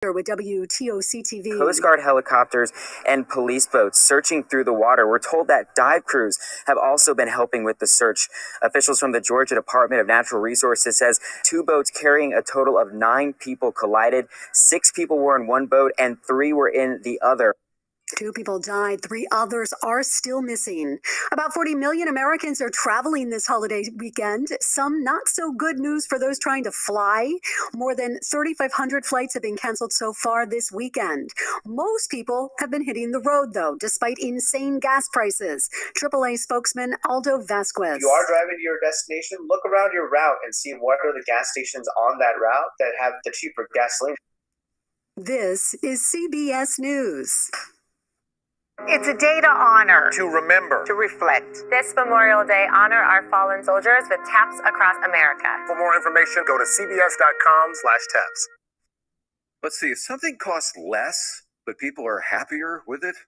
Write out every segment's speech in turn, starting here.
With WTOC TV. Coast Guard helicopters and police boats searching through the water. We're told that dive crews have also been helping with the search. Officials from the Georgia Department of Natural Resources says 2 boats carrying a total of 9 people collided. 6 people were in one boat and 3 were in the other. 2 people died. 3 others are still missing. About 40 million Americans are traveling this holiday weekend. Some not so good news for those trying to fly. More than 3,500 flights have been canceled so far this weekend. Most people have been hitting the road, though, despite insane gas prices. AAA spokesman Aldo Vasquez. If you are driving to your destination, look around your route and see what are the gas stations on that route that have the cheaper gasoline. This is CBS News. It's a day to honor, to remember, to reflect. This Memorial Day, honor our fallen soldiers with taps across America. For more information, go to cbs.com/taps. Let's see, if something costs less, but people are happier with it,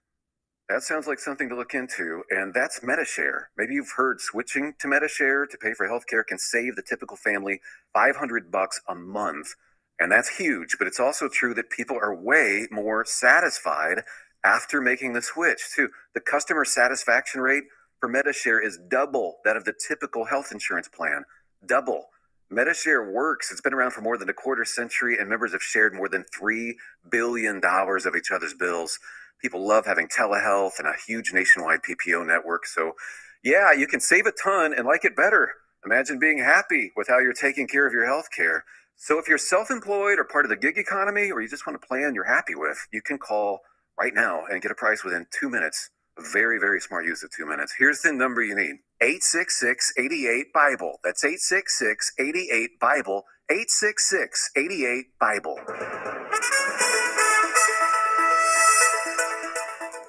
that sounds like something to look into, and that's MediShare. Maybe you've heard switching to MediShare to pay for healthcare can save the typical family $500 a month, and that's huge, but it's also true that people are way more satisfied after making the switch, too. The customer satisfaction rate for MediShare is double that of the typical health insurance plan. Double. MediShare works. It's been around for more than a quarter century, and members have shared more than $3 billion of each other's bills. People love having telehealth and a huge nationwide PPO network. So, yeah, you can save a ton and like it better. Imagine being happy with how you're taking care of your health care. So if you're self-employed or part of the gig economy, or you just want a plan you're happy with, you can call right now and get a price within 2 minutes. Very, very smart use of 2 minutes. Here's the number you need. 866-88-BIBLE. That's 866-88-BIBLE. 866-88-BIBLE.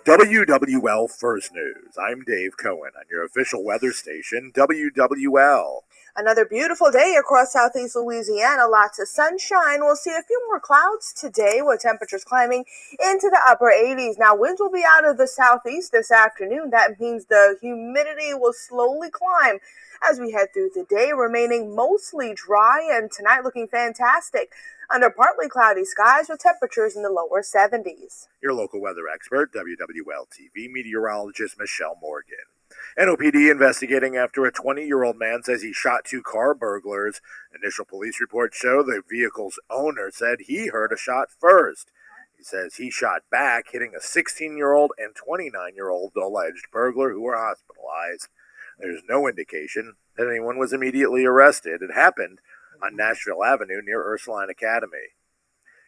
WWL First News. I'm Dave Cohen on your official weather station, WWL. Another beautiful day across southeast Louisiana. Lots of sunshine. We'll see a few more clouds today with temperatures climbing into the upper 80s. Now, winds will be out of the southeast this afternoon. That means the humidity will slowly climb as we head through the day, remaining mostly dry and tonight looking fantastic under partly cloudy skies with temperatures in the lower 70s. Your local weather expert, WWL TV meteorologist Michelle Morgan. NOPD investigating after a 20-year-old man says he shot 2 car burglars. Initial police reports show the vehicle's owner said he heard a shot first. He says he shot back, hitting a 16-year-old and 29-year-old alleged burglar who were hospitalized. There's no indication that anyone was immediately arrested. It happened on Nashville Avenue near Ursuline Academy.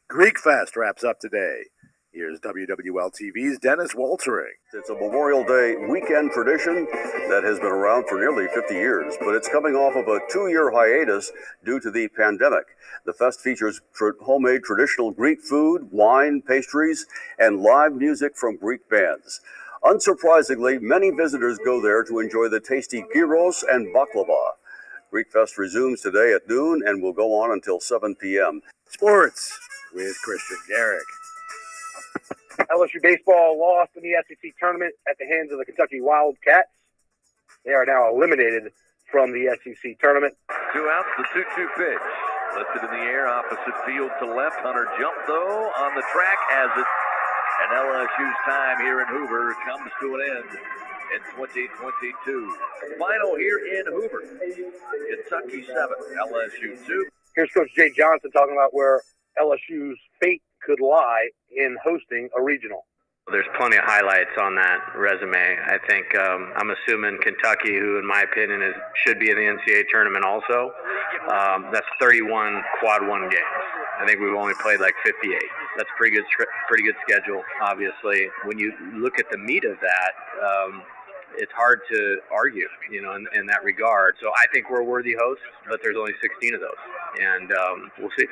Greek Fest wraps up today. Here's WWL TV's Dennis Waltering. It's a Memorial Day weekend tradition that has been around for nearly 50 years, but it's coming off of a 2-year hiatus due to the pandemic. The fest features homemade traditional Greek food, wine, pastries, and live music from Greek bands. Unsurprisingly, many visitors go there to enjoy the tasty gyros and baklava. Greek Fest resumes today at noon and will go on until 7 p.m. Sports with Christian Garrick. LSU baseball lost in the SEC tournament at the hands of the Kentucky Wildcats. They are now eliminated from the SEC tournament. 2 outs, the 2-2 pitch. Lifted in the air, opposite field to left. Hunter jumped, though, on the track as it. And LSU's time here in Hoover comes to an end in 2022. Final here in Hoover. Kentucky 7, LSU 2. Here's Coach Jay Johnson talking about where LSU's fate could lie in hosting a regional. There's plenty of highlights on that resume. I think I'm assuming Kentucky, who in my opinion should be in the NCAA tournament also. That's 31 quad 1 games. I think we've only played like 58. That's pretty good schedule, obviously. When you look at the meat of that, it's hard to argue, in that regard. So I think we're worthy hosts, but there's only 16 of those, and we'll see.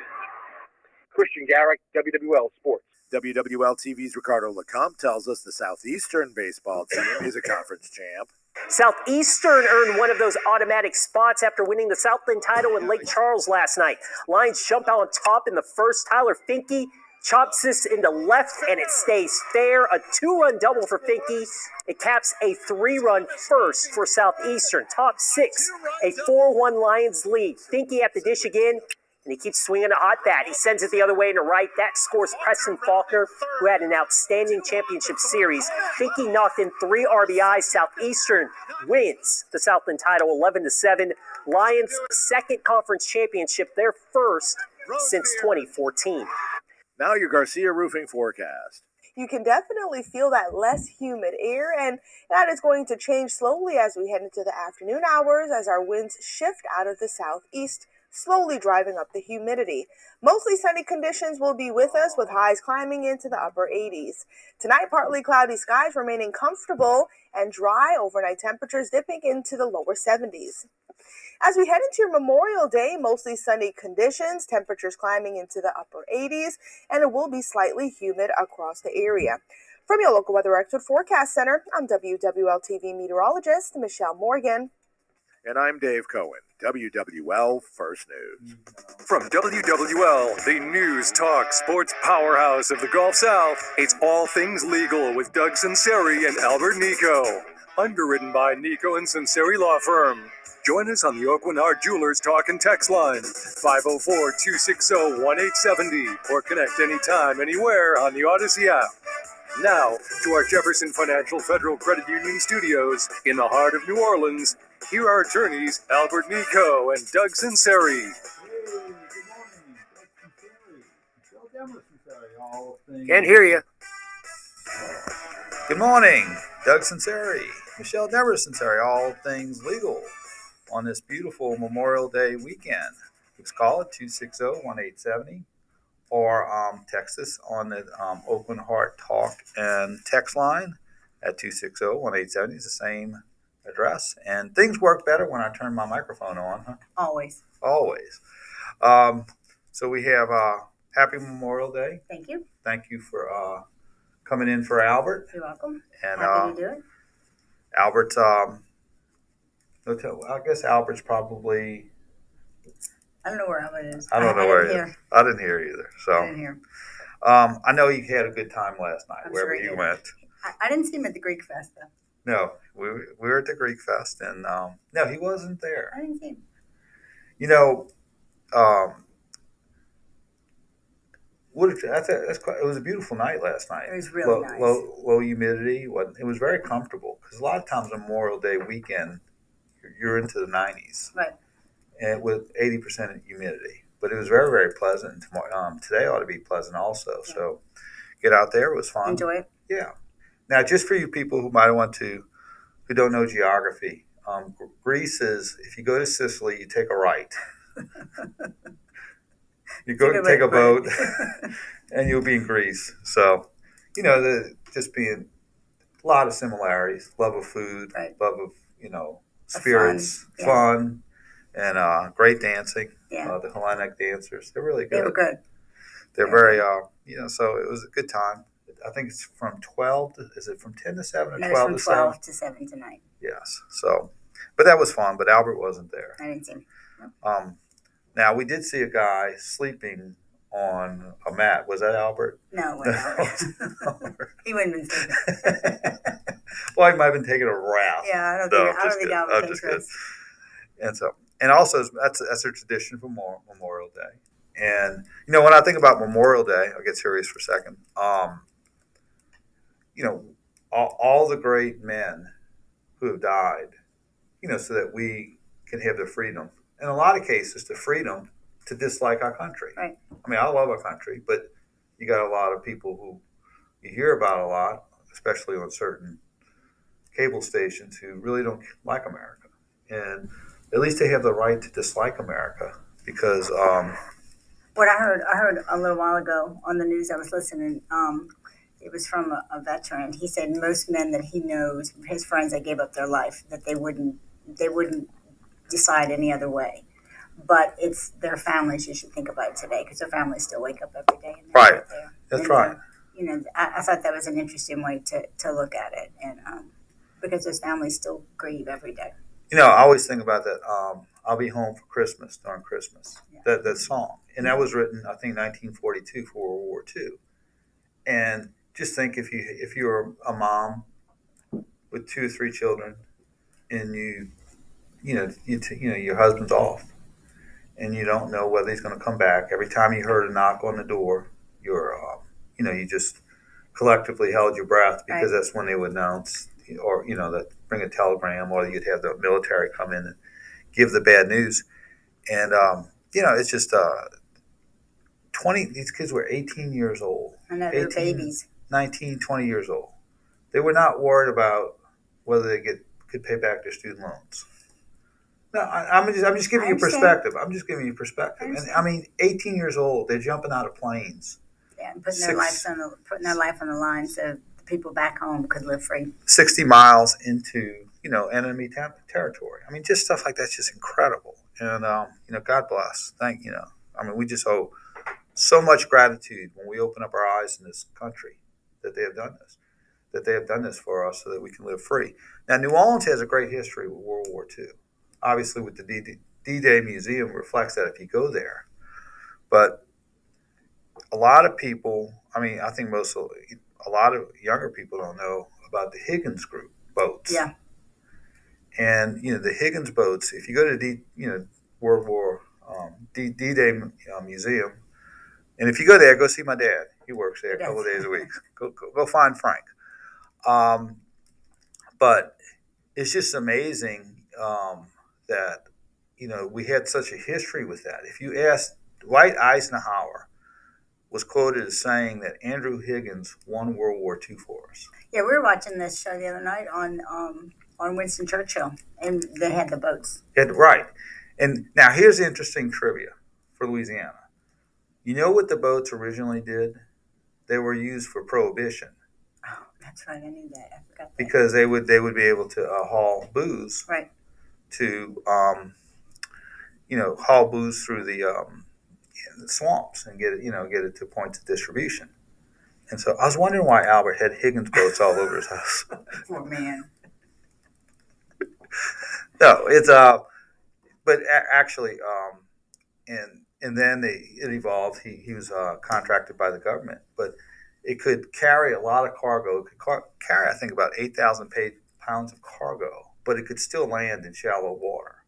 Christian Garrick, WWL Sports. WWL TV's Ricardo Lecomte tells us the Southeastern baseball team is a conference champ. Southeastern earned one of those automatic spots after winning the Southland title in Lake Charles last night. Lions jump out on top in the first. Tyler Finke chops this into left, and it stays fair. A 2-run double for Finke. It caps a 3-run first for Southeastern. Top 6, a 4-1 Lions lead. Finke at the dish again. and he keeps swinging a hot bat. He sends it the other way and to right. That scores Preston Faulkner, who had an outstanding championship series. Finke knocked in 3 RBIs. Southeastern wins the Southland title 11-7. Lions' second conference championship, their first since 2014. Now your Garcia Roofing forecast. You can definitely feel that less humid air, and that is going to change slowly as we head into the afternoon hours as our winds shift out of the southeast, slowly driving up the humidity. Mostly sunny conditions will be with us, with highs climbing into the upper 80s. Tonight, partly cloudy skies remaining comfortable and dry, overnight temperatures dipping into the lower 70s. As we head into your Memorial Day, mostly sunny conditions, temperatures climbing into the upper 80s, and it will be slightly humid across the area. From your local Weather Expert Forecast Center, I'm WWL-TV meteorologist Michelle Morgan. And I'm Dave Cohen, WWL First News. From WWL, the news, talk, sports powerhouse of the Gulf South, it's All Things Legal with Doug Sunseri and Albert Nico. Underwritten by Nico and Sunseri Law Firm. Join us on the Oakland Heart Jewelers Talk and Text line, 504-260-1870, or connect anytime, anywhere on the Odyssey app. Now, to our Jefferson Financial Federal Credit Union studios in the heart of New Orleans, here are attorneys Albert Nico and Doug Sunseri. Can't hear you. Good morning, Doug Sunseri, Michelle Sunseri, All Things Legal. On this beautiful Memorial Day weekend, please call it 260-1870 or text us on the Oakland Heart Talk and Text line at 260-1870. It's the same address. And things work better when I turn my microphone on, huh? Always. Always. So we have Happy Memorial Day. Thank you. Thank you for coming in for Albert. You're welcome. And happy to do it. Albert's, I guess Albert's probably. I don't know where Albert is. I don't know where he is. I didn't hear either. So I didn't hear. I know you had a good time last night, wherever you went. I didn't see him at the Greek Fest, though. No, we were at the Greek Fest, and no, he wasn't there. I didn't see him. You know, it was a beautiful night last night. It was really nice. Low humidity. It was very comfortable because a lot of times on Memorial Day weekend, you're into the 90s, right? And with 80% humidity. But it was very, very pleasant. Today ought to be pleasant also. Yeah. So get out there. It was fun. Enjoy it. Yeah. Now, just for you people who might want to, who don't know geography, Greece is, if you go to Sicily, you take a right. You go take a boat, and you'll be in Greece. So, just being a lot of similarities, love of food, right. Love of, spirits, fun, and great dancing. Yeah. The Hellenic dancers, they're really good. They were good. They're very, so it was a good time. I think it's from 10 to 7 or 12 to 7? 12 to 7 tonight. Yes. So, but that was fun, but Albert wasn't there. I didn't see him. No. Now, we did see a guy sleeping on a mat. Was that Albert? No, it wasn't Albert. He wouldn't have been sleeping. Well, he might have been taking a wrap. Yeah, I don't think Albert takes risks. And also, that's a tradition for Memorial Day. And, when I think about Memorial Day, I'll get serious for a second. All the great men who have died, so that we can have the freedom. In a lot of cases, the freedom to dislike our country. Right. I mean, I love our country, but you got a lot of people who you hear about a lot, especially on certain cable stations, who really don't like America. And at least they have the right to dislike America because... What I heard a little while ago on the news, I was listening, it was from a veteran. He said most men that he knows, his friends that gave up their life, that they wouldn't decide any other way. But it's their families you should think about today, because their families still wake up every day. And right. That's right. I thought that was an interesting way to look at it, and because those families still grieve every day. I always think about that. I'll be home for Christmas, during Christmas. Yeah. That song, and that was written, I think, 1942 for World War II. And just think if you're a mom with 2 or 3 children, and your husband's off, and you don't know whether he's going to come back. Every time you heard a knock on the door, you just collectively held your breath because that's when they would announce, or that bring a telegram, or you'd have the military come in and give the bad news. And it's just 20. These kids were 18 years old. I know, they're babies. 19, 20 years old. They were not worried about whether they could pay back their student loans. No, I'm just giving you perspective. I'm just giving you perspective. And I mean, 18 years old, they're jumping out of planes. Yeah, and putting their life on the line so the people back home could live free. 60 miles into enemy territory. I mean, just stuff like that's just incredible. And God bless. We just owe so much gratitude when we open up our eyes in this country that they have done this. That they have done this for us so that we can live free. Now, New Orleans has a great history with World War II. Obviously, with the D-Day Museum reflects that if you go there. But a lot of people, I think a lot of younger people don't know about the Higgins Group boats. Yeah. And, the Higgins boats, if you go to World War D-Day Museum, and if you go there, go see my dad. He works there a couple of days a week. Go find Frank. But it's just amazing that, we had such a history with that. If you ask, Dwight Eisenhower was quoted as saying that Andrew Higgins won World War II for us. Yeah, we were watching this show the other night on Winston Churchill, and they had the boats. Right. And now here's the interesting trivia for Louisiana. You know what the boats originally did? They were used for prohibition. Oh, that's right. I knew that. I forgot that. Because they would be able to haul booze. Right. To haul booze through the swamps and get it to points of distribution. And so I was wondering why Albert had Higgins boats all over his house. Poor man. No, it's but actually, and then it evolved. He was contracted by the government, but it could carry a lot of cargo. It could carry, I think, about 8,000 pounds of cargo, but it could still land in shallow water.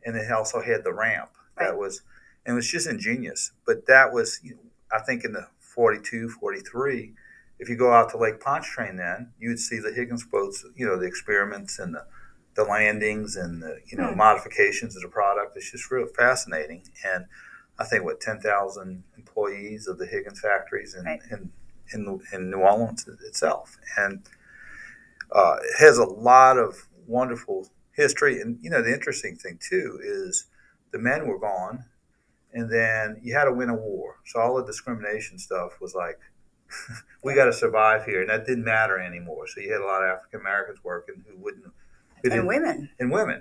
And it also had the ramp that was, and it was just ingenious. But that was, I think, in the 42, 43. If you go out to Lake Pontchartrain, then you would see the Higgins boats, the experiments and the landings and the modifications of the product. It's just real fascinating. And I think 10,000 employees of the Higgins factories in New Orleans itself, and it has a lot of wonderful history. And the interesting thing too is the men were gone, and then you had to win a war. So all the discrimination stuff was like, we got to survive here, and that didn't matter anymore. So you had a lot of African Americans working who women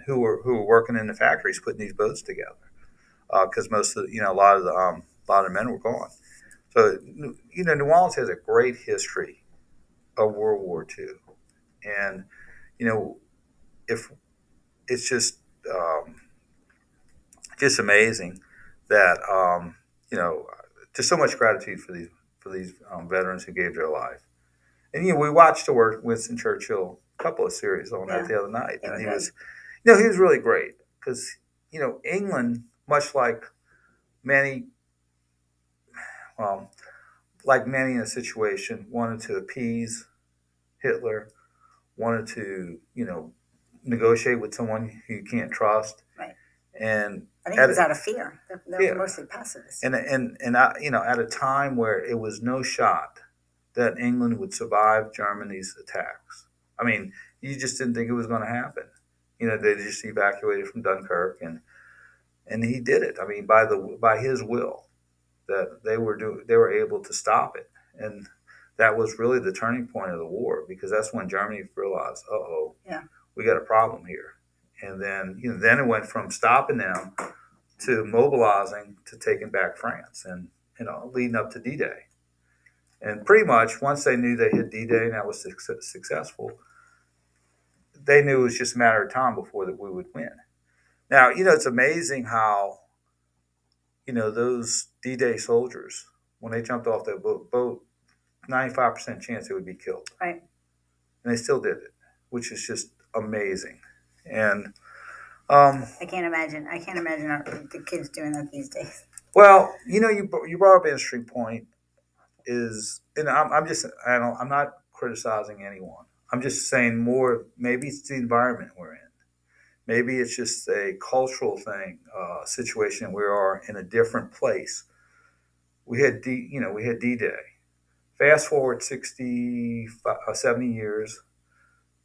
who were working in the factories putting these boats together, because most of a lot of the men were gone. So New Orleans has a great history of World War II, and if it's just amazing that just so much gratitude for these veterans who gave their life. And we watched the Winston Churchill couple of series on that the other night, and he was really great because England, much like many in a situation, wanted to appease Hitler, wanted to negotiate with someone who you can't trust, right? And I think it was out of fear. They were mostly pacifists. And at a time where it was no shot that England would survive Germany's attacks. I mean, you just didn't think it was going to happen. They just evacuated from Dunkirk, and he did it. I mean, by his will, that they were able to stop it, and that was really the turning point of the war, because that's when Germany realized, we got a problem here. And then then it went from stopping them to mobilizing to taking back France, and leading up to D-Day. And pretty much once they knew they hit D-Day and that was successful, they knew it was just a matter of time before that we would win. Now, it's amazing how, those D-Day soldiers, when they jumped off that boat, 95% chance they would be killed. Right. And they still did it, which is just amazing. And I can't imagine the kids doing that these days. Well, you brought up an interesting point. And I'm not criticizing anyone. I'm just saying more. Maybe it's the environment we're in. Maybe it's just a cultural thing, situation. We are in a different place. We had D-Day. Fast forward 70 years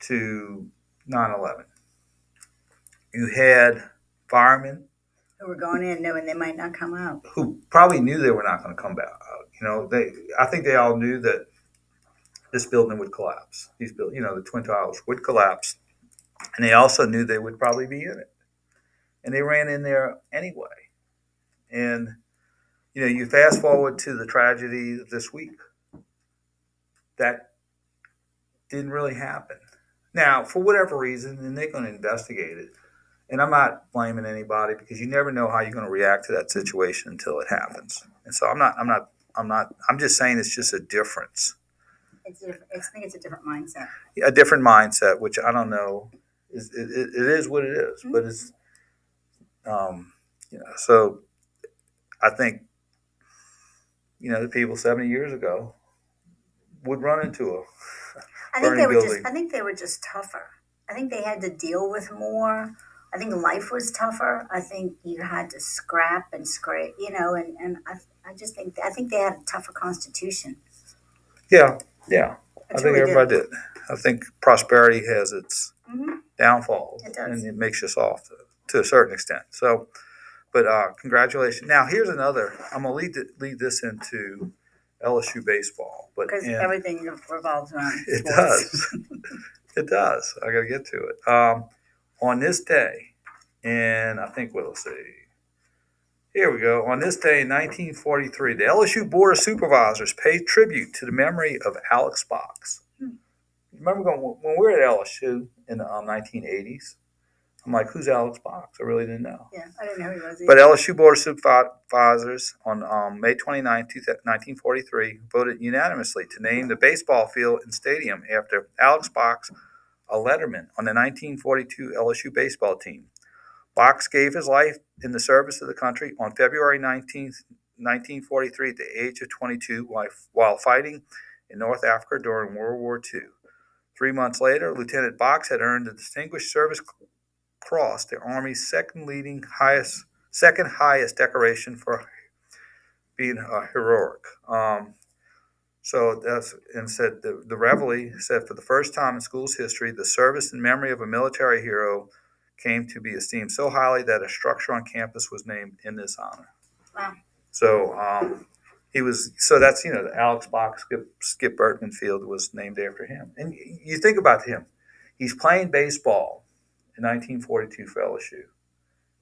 to 9/11. You had firemen Who were going in knowing they might not come out. who probably knew they were not going to come back out. I think they all knew that this building would collapse. The Twin Towers would collapse, and they also knew they would probably be in it, and they ran in there anyway. And you fast forward to the tragedy of this week. That didn't really happen. Now, for whatever reason, and they're going to investigate it. And I'm not blaming anybody because you never know how you're going to react to that situation until it happens. And so I'm just saying it's just a difference. I think it's a different mindset. A different mindset, which I don't know. It is what it is, Mm-hmm. but it's, so I think, the people 70 years ago would run into a burning building. I think they were just tougher. I think they had to deal with more. I think life was tougher. I think you had to scrap and scrape, and I think they had a tougher constitution. Yeah. I think really everybody did. I think prosperity has its Mm-hmm. downfalls, It does. and it makes you soft to a certain extent. So, but congratulations. Now, here's another. I'm gonna lead this into LSU baseball, Because everything revolves around it sports. does. It does. I got to get to it. On this day, and I think we'll see. Here we go. On this day in 1943, the LSU Board of Supervisors paid tribute to the memory of Alex Box. Remember when we were at LSU in the 1980s? I'm like, who's Alex Box? I really didn't know. Yeah, I didn't know who he was either. But LSU Board of Supervisors on May 29, 1943, voted unanimously to name the baseball field and stadium after Alex Box, a letterman on the 1942 LSU baseball team. Box gave his life in the service of the country on February 19th, 1943 at the age of 22 while fighting in North Africa during World War II. 3 months later, Lieutenant Box had earned the Distinguished Service Cross, the Army's second highest decoration for being heroic. Said the Reveille said for the first time in school's history, the service and memory of a military hero came to be esteemed so highly that a structure on campus was named in this honor. Wow. So that's the Alex Box Skip Bertman Field was named after him. And you think about him, he's playing baseball in 1942 for LSU,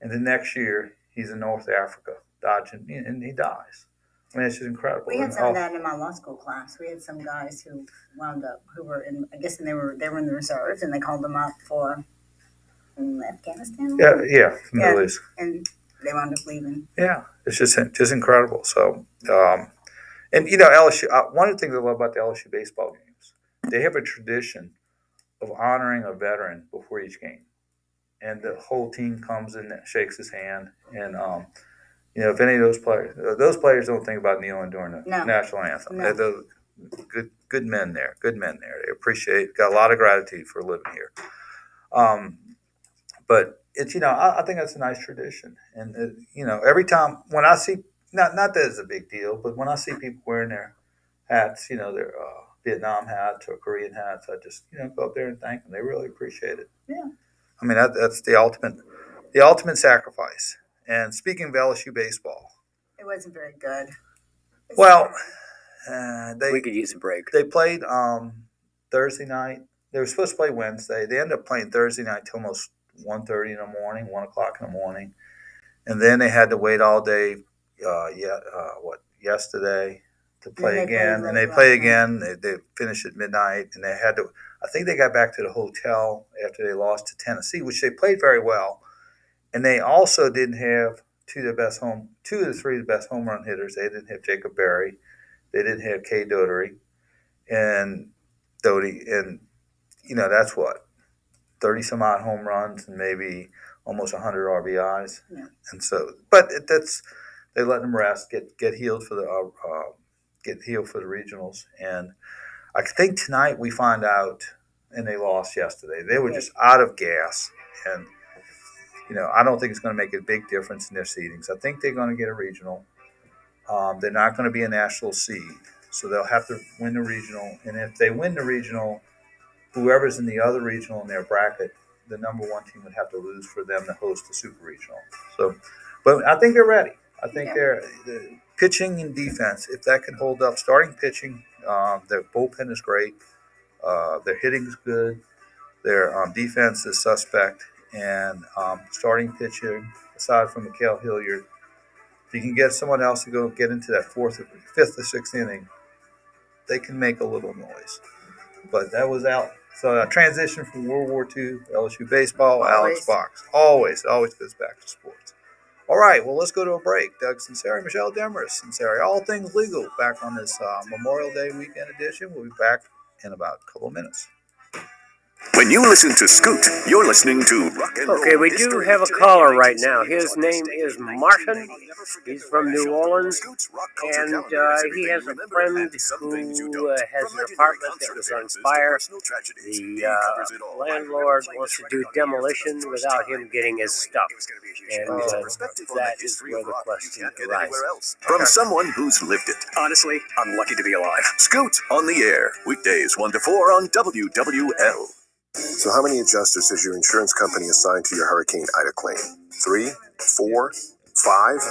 and the next year he's in North Africa dodging, and he dies. I mean, it's just incredible. We had some of that in my law school class. We had some guys who wound up who were in, I guess, and they were in the reserves, and they called them up for Afghanistan. Yeah, Middle East. And they wound up leaving. Yeah, it's just incredible. So, and LSU. One of the things I love about the LSU baseball games, they have a tradition of honoring a veteran before each game, and the whole team comes in and shakes his hand. And if any of those players don't think about kneeling during the national anthem. No. They're good men there. Good men there. They got a lot of gratitude for living here. But it's I think that's a nice tradition, and every time when I see not that it's a big deal, but when I see people wearing their hats, their Vietnam hats or Korean hats, I just go up there and thank them. They really appreciate it. Yeah. I mean that's the ultimate sacrifice. And speaking of LSU baseball, it wasn't very good. We could use a break. They played Thursday night. They were supposed to play Wednesday. They ended up playing Thursday night till almost 1:30 in the morning, 1 o'clock in the morning, and then they had to wait all day. Yesterday to play again, and they play again. They finished at midnight, and they had to. I think they got back to the hotel after they lost to Tennessee, which they played very well, and they also didn't have two of the three best home run hitters. They didn't have Jacob Berry, they didn't have Kay Doty, and that's what 30 some odd home runs and maybe almost 100 RBIs. Yeah. And so, but they let them rest, get healed for the regionals. And I think tonight we find out, and they lost yesterday. They were just out of gas, and I don't think it's going to make a big difference in their seedings. I think they're going to get a regional. They're not going to be a national seed, so they'll have to win the regional. And if they win the regional, whoever's in the other regional in their bracket, the number one team would have to lose for them to host the super regional. So, but I think they're ready. I think they're pitching and defense. If that can hold up, starting pitching, their bullpen is great. Their hitting is good. Their defense is suspect, and starting pitching, aside from Mikael Hilliard, if you can get someone else to go get into that fifth or sixth inning, they can make a little noise. But that was out. So a transition from World War II, LSU baseball, Alex Fox. Always goes back to sports. All right, well, let's go to a break. Doug Sunseri, Michelle Demers, Sunseri, all things legal, back on this Memorial Day weekend edition. We'll be back in about a couple of minutes. When you listen to Scoot, you're listening to Rock and Roll. Okay, we do have a caller right now. His name is Martin. He's from New Orleans, and he has a friend who has an apartment that was on fire. The landlord wants to do demolition without him getting his stuff, and that is where the question arises. From someone who's lived it. Honestly, I'm lucky to be alive. Scoot on the air, weekdays 1 to 4 on WWL. So how many adjusters has your insurance company assigned to your Hurricane Ida claim? 3, 4, 5?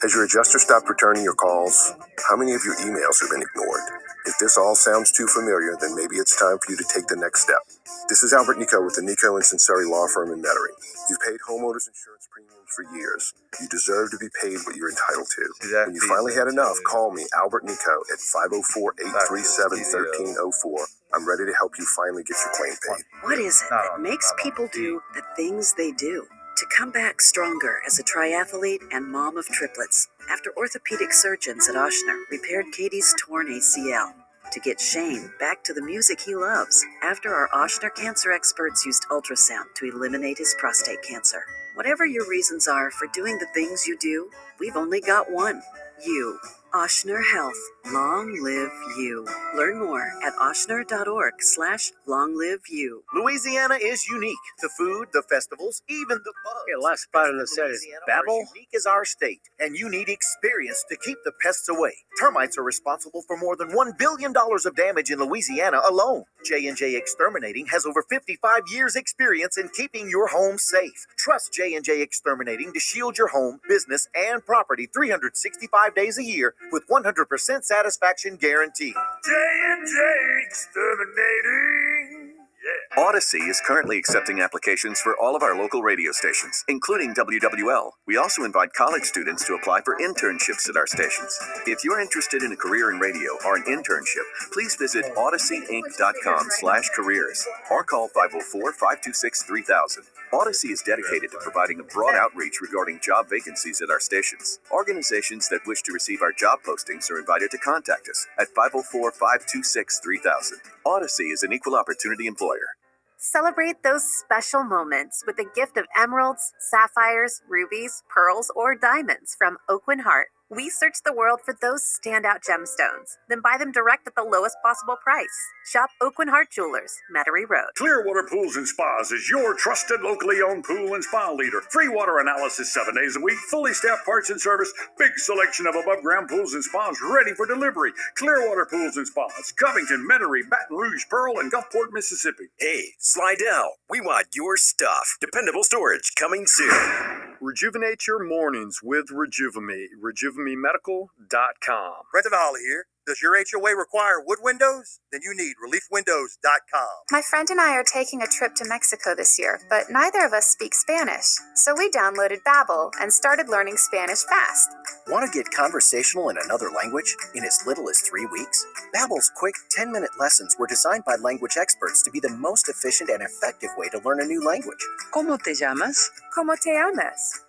Has your adjuster stopped returning your calls? How many of your emails have been ignored? If this all sounds too familiar, then maybe it's time for you to take the next step. This is Albert Nico with the Nico and Sunseri Law Firm in Metairie. You've paid homeowners insurance premiums for years. You deserve to be paid what you're entitled to. When you finally had enough, call me, Albert Nico, at 504-837-1304. I'm ready to help you finally get your claim paid. What is it that makes people do the things they do? To come back stronger as a triathlete and mom of triplets, after orthopedic surgeons at Ochsner repaired Katie's torn ACL. To get Shane back to the music he loves, after our Ochsner cancer experts used ultrasound to eliminate his prostate cancer. Whatever your reasons are for doing the things you do, we've only got one. You. Ochsner Health. Long live you. Learn more at ochsner.org/longliveyou. Louisiana is unique. The food, the festivals, even the bugs. Okay, last spot on the set is Babel. As unique as our state, and you need experience to keep the pests away. Termites are responsible for more than $1 billion of damage in Louisiana alone. J&J Exterminating has over 55 years experience in keeping your home safe. Trust J&J Exterminating to shield your home, business, and property 365 days a year with 100% satisfaction guarantee. J&J Exterminating. Yeah. Odyssey is currently accepting applications for all of our local radio stations, including WWL. We also invite college students to apply for internships at our stations. If you're interested in a career in radio or an internship, please visit odysseyinc.com/careers or call 504-526-3000. Odyssey is dedicated to providing a broad outreach regarding job vacancies at our stations. Organizations that wish to receive our job postings are invited to contact us at 504-526-3000. Odyssey is an equal opportunity employer. Celebrate those special moments with a gift of emeralds, sapphires, rubies, pearls, or diamonds from Oakwyn Heart. We search the world for those standout gemstones, then buy them direct at the lowest possible price. Shop Oakwyn Heart Jewelers, Metairie Road. Clearwater Pools and Spas is your trusted, locally owned pool and spa leader. Free water analysis 7 days a week, fully staffed parts and service, big selection of above-ground pools and spas ready for delivery. Clearwater Pools and Spas, Covington, Metairie, Baton Rouge, Pearl, and Gulfport, Mississippi. Hey, Slidell, we want your stuff. Dependable storage coming soon. Rejuvenate your mornings with Rejuvame. RejuvameMedical.com. Brendan Holly here. Does your HOA require wood windows? Then you need ReliefWindows.com. My friend and I are taking a trip to Mexico this year, but neither of us speak Spanish. So we downloaded Babbel and started learning Spanish fast. Want to get conversational in another language in as little as 3 weeks? Babbel's quick 10-minute lessons were designed by language experts to be the most efficient and effective way to learn a new language. ¿Cómo te llamas? ¿Cómo te llamas?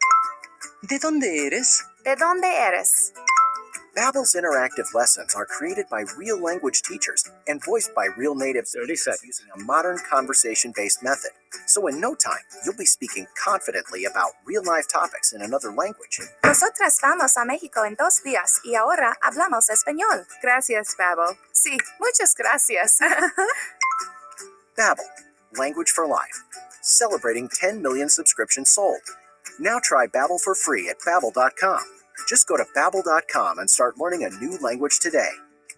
¿De dónde eres? ¿De dónde eres? Babbel's interactive lessons are created by real language teachers and voiced by real native speakers using a modern conversation-based method. So in no time, you'll be speaking confidently about real-life topics in another language. Nosotras vamos a México en 2 días y ahora hablamos español. Gracias, Babbel. Sí, muchas gracias. Babbel, language for life. Celebrating 10 million subscriptions sold. Now try Babbel for free at babbel.com. Just go to babbel.com and start learning a new language today.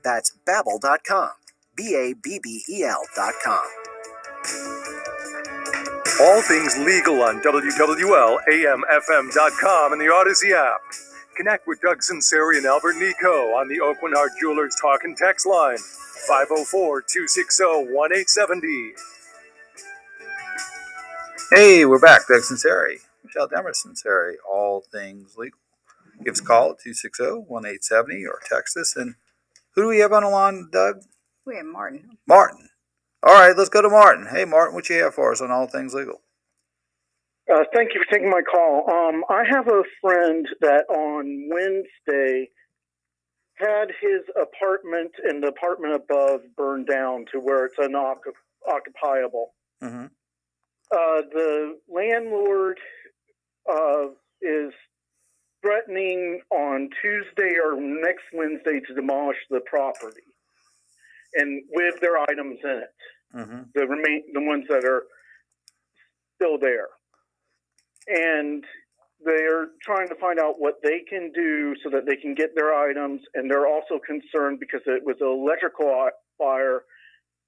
That's babbel.com. BABBEL.com. All things legal on WWL, AMFM.com, and the Odyssey app. Connect with Doug Sunseri and Albert Nico on the Oakland Heart Jewelers Talk and Text line, 504-260-1870. Hey, we're back. Doug Sunseri, Michelle Sunseri, all things legal. Give us a call at 260-1870 or text us. And who do we have on the line, Doug? We have Martin. Martin. All right, let's go to Martin. Hey, Martin, what you have for us on all things legal? Thank you for taking my call. I have a friend that on Wednesday had his apartment and the apartment above burned down to where it's unoccupiable. Mm-hmm. The landlord is threatening on Tuesday or next Wednesday to demolish the property, and with their items in it, the ones that are still there, and they're trying to find out what they can do so that they can get their items, and they're also concerned because it was an electrical fire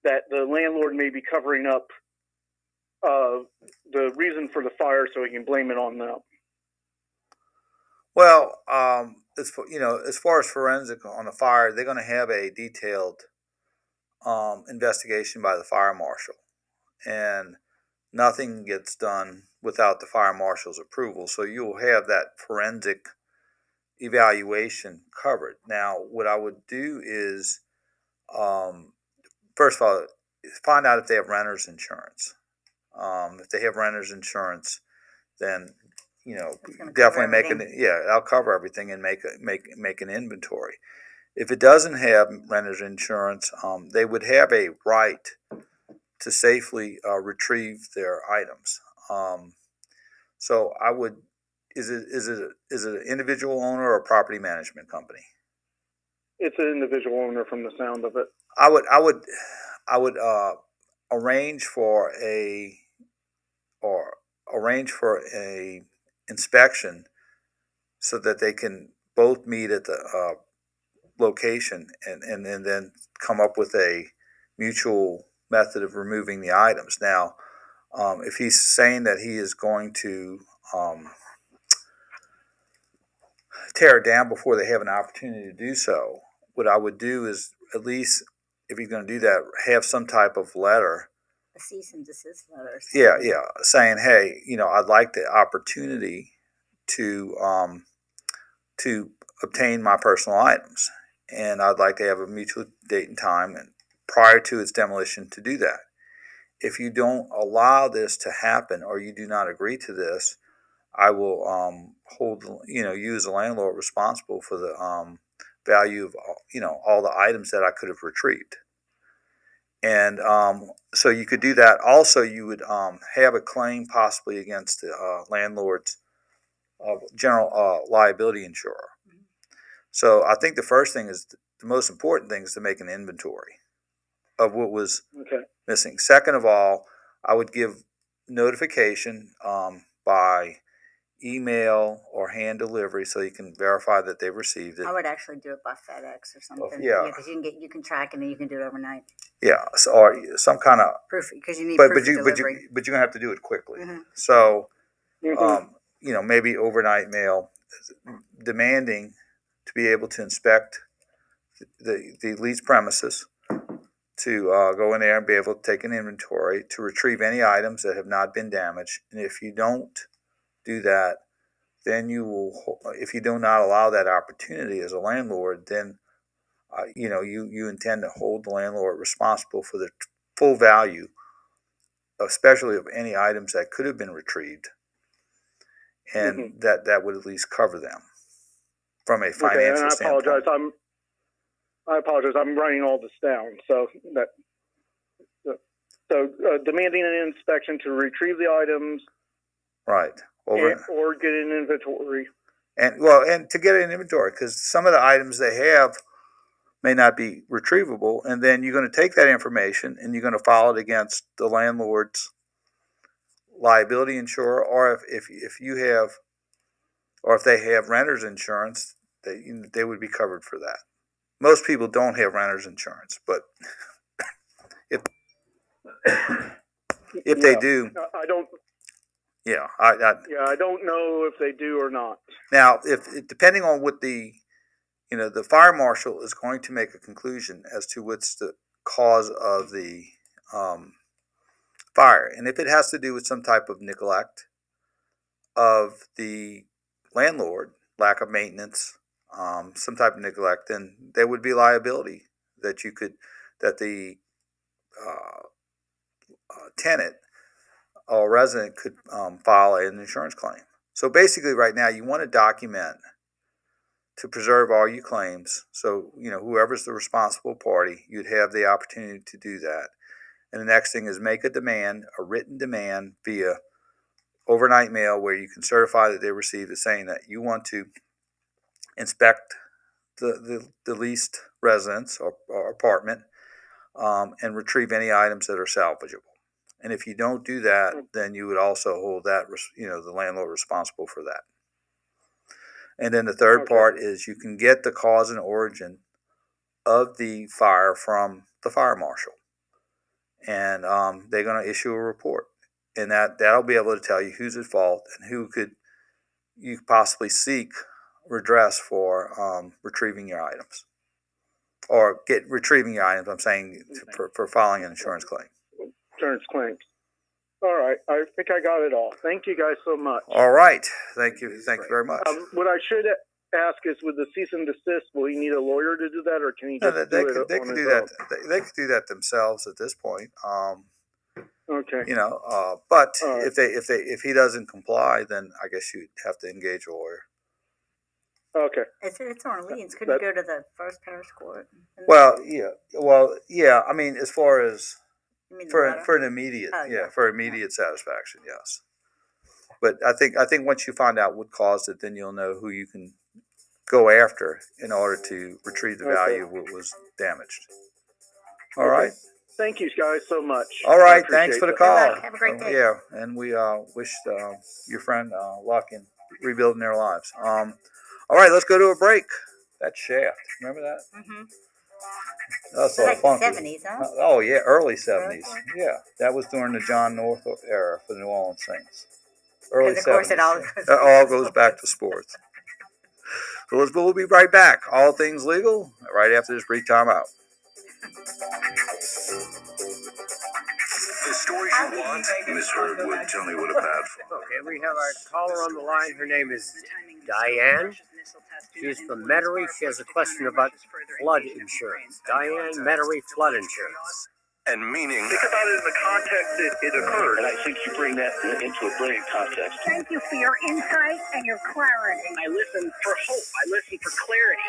that the landlord may be covering up the reason for the fire so he can blame it on them. Well, as far as forensic on the fire, they're going to have a detailed investigation by the fire marshal, and nothing gets done without the fire marshal's approval. So you'll have that forensic evaluation covered. Now, what I would do is, first of all, find out if they have renter's insurance. If they have renter's insurance, then definitely I'll cover everything and make an inventory. If it doesn't have renter's insurance, they would have a right to safely retrieve their items. So I would. Is it an individual owner or a property management company? It's an individual owner from the sound of it. I would arrange for a inspection so that they can both meet at the location and then come up with a mutual method of removing the items. Now, if he's saying that he is going to tear it down before they have an opportunity to do so, what I would do is, at least if he's going to do that, have some type of letter. A cease and desist letter. Yeah, saying, hey, I'd like the opportunity to obtain my personal items, and I'd like to have a mutual date and time and prior to its demolition to do that. If you don't allow this to happen or you do not agree to this, I will hold you as a landlord responsible for the value of all the items that I could have retrieved. And so you could do that. Also, you would have a claim possibly against the landlord's general liability insurer. So I think the first thing is, the most important thing is to make an inventory of what was missing. Second of all, I would give notification by email or hand delivery so you can verify that they've received it. I would actually do it by FedEx or something. Yeah, because you can track and then you can do it overnight. Yeah, or some kind of proof, because you need proof of delivery. But you're gonna have to do it quickly. So, maybe overnight mail, demanding to be able to inspect the leased premises, to go in there and be able to take an inventory, to retrieve any items that have not been damaged. And if you don't do that, then if you do not allow that opportunity as a landlord, then you intend to hold the landlord responsible for the full value, especially of any items that could have been retrieved, and that would at least cover them from a financial and standpoint. I apologize. I'm writing all this down. So demanding an inspection to retrieve the items, Right. or get an inventory. And to get an inventory, because some of the items they have may not be retrievable, and then you're going to take that information and you're going to file it against the landlord's liability insurer, or if you have, or if they have renter's insurance, they would be covered for that. Most people don't have renter's insurance, but if they do, I don't. Yeah, I don't know if they do or not. Now, if depending on what the fire marshal is going to make a conclusion as to what's the cause of the fire, and if it has to do with some type of neglect of the landlord, lack of maintenance, some type of neglect, then there would be liability that the tenant or resident could file an insurance claim. So basically right now you want to document to preserve all your claims. So, whoever's the responsible party, you'd have the opportunity to do that. And the next thing is make a written demand via overnight mail where you can certify that they received it, saying that you want to inspect the leased residence or apartment and retrieve any items that are salvageable. And if you don't do that, then you would also hold that, the landlord responsible for that. And then the third part is you can get the cause and origin of the fire from the fire marshal. And they're going to issue a report. And that'll be able to tell you who's at fault and who you could possibly seek redress for retrieving your items. Or retrieving your items, I'm saying, for filing an insurance claim. Insurance claims. All right. I think I got it all. Thank you guys so much. All right. Thank you. Thank you very much. What I should ask is, with the cease and desist, will he need a lawyer to do that, or can he just do it on his own? They could do that themselves at this point. Okay. But if he doesn't comply, then I guess you'd have to engage a lawyer. Okay. It's Orleans. Couldn't you go to the first parish court? Well, yeah. I mean, as far as for an immediate, for immediate satisfaction, yes. But I think once you find out what caused it, then you'll know who you can go after in order to retrieve the value of what was damaged. All right. Thank you guys so much. All right. Thanks for the call. Have a great day. Yeah, and we wish your friend luck in rebuilding their lives. All right, let's go to a break. That Shaft. Remember that? Mm-hmm. That's so like funky. The 70s, huh? Oh, yeah, early 70s. Yeah, that was during the John North era for the New Orleans Saints. Early 70s. Of course, it all goes back to sports. So we'll be right back. All things legal, right after this brief timeout. The stories you want, Miss Herb would tell me what a bad for. Okay, we have our caller on the line. Her name is Diane. She's from Metairie. She has a question about flood insurance. Diane, Metairie flood insurance. And meaning. Think about it in the context it occurred. And I think you bring that into a brilliant context. Thank you for your insight and your clarity. I listen for hope. I listen for clarity.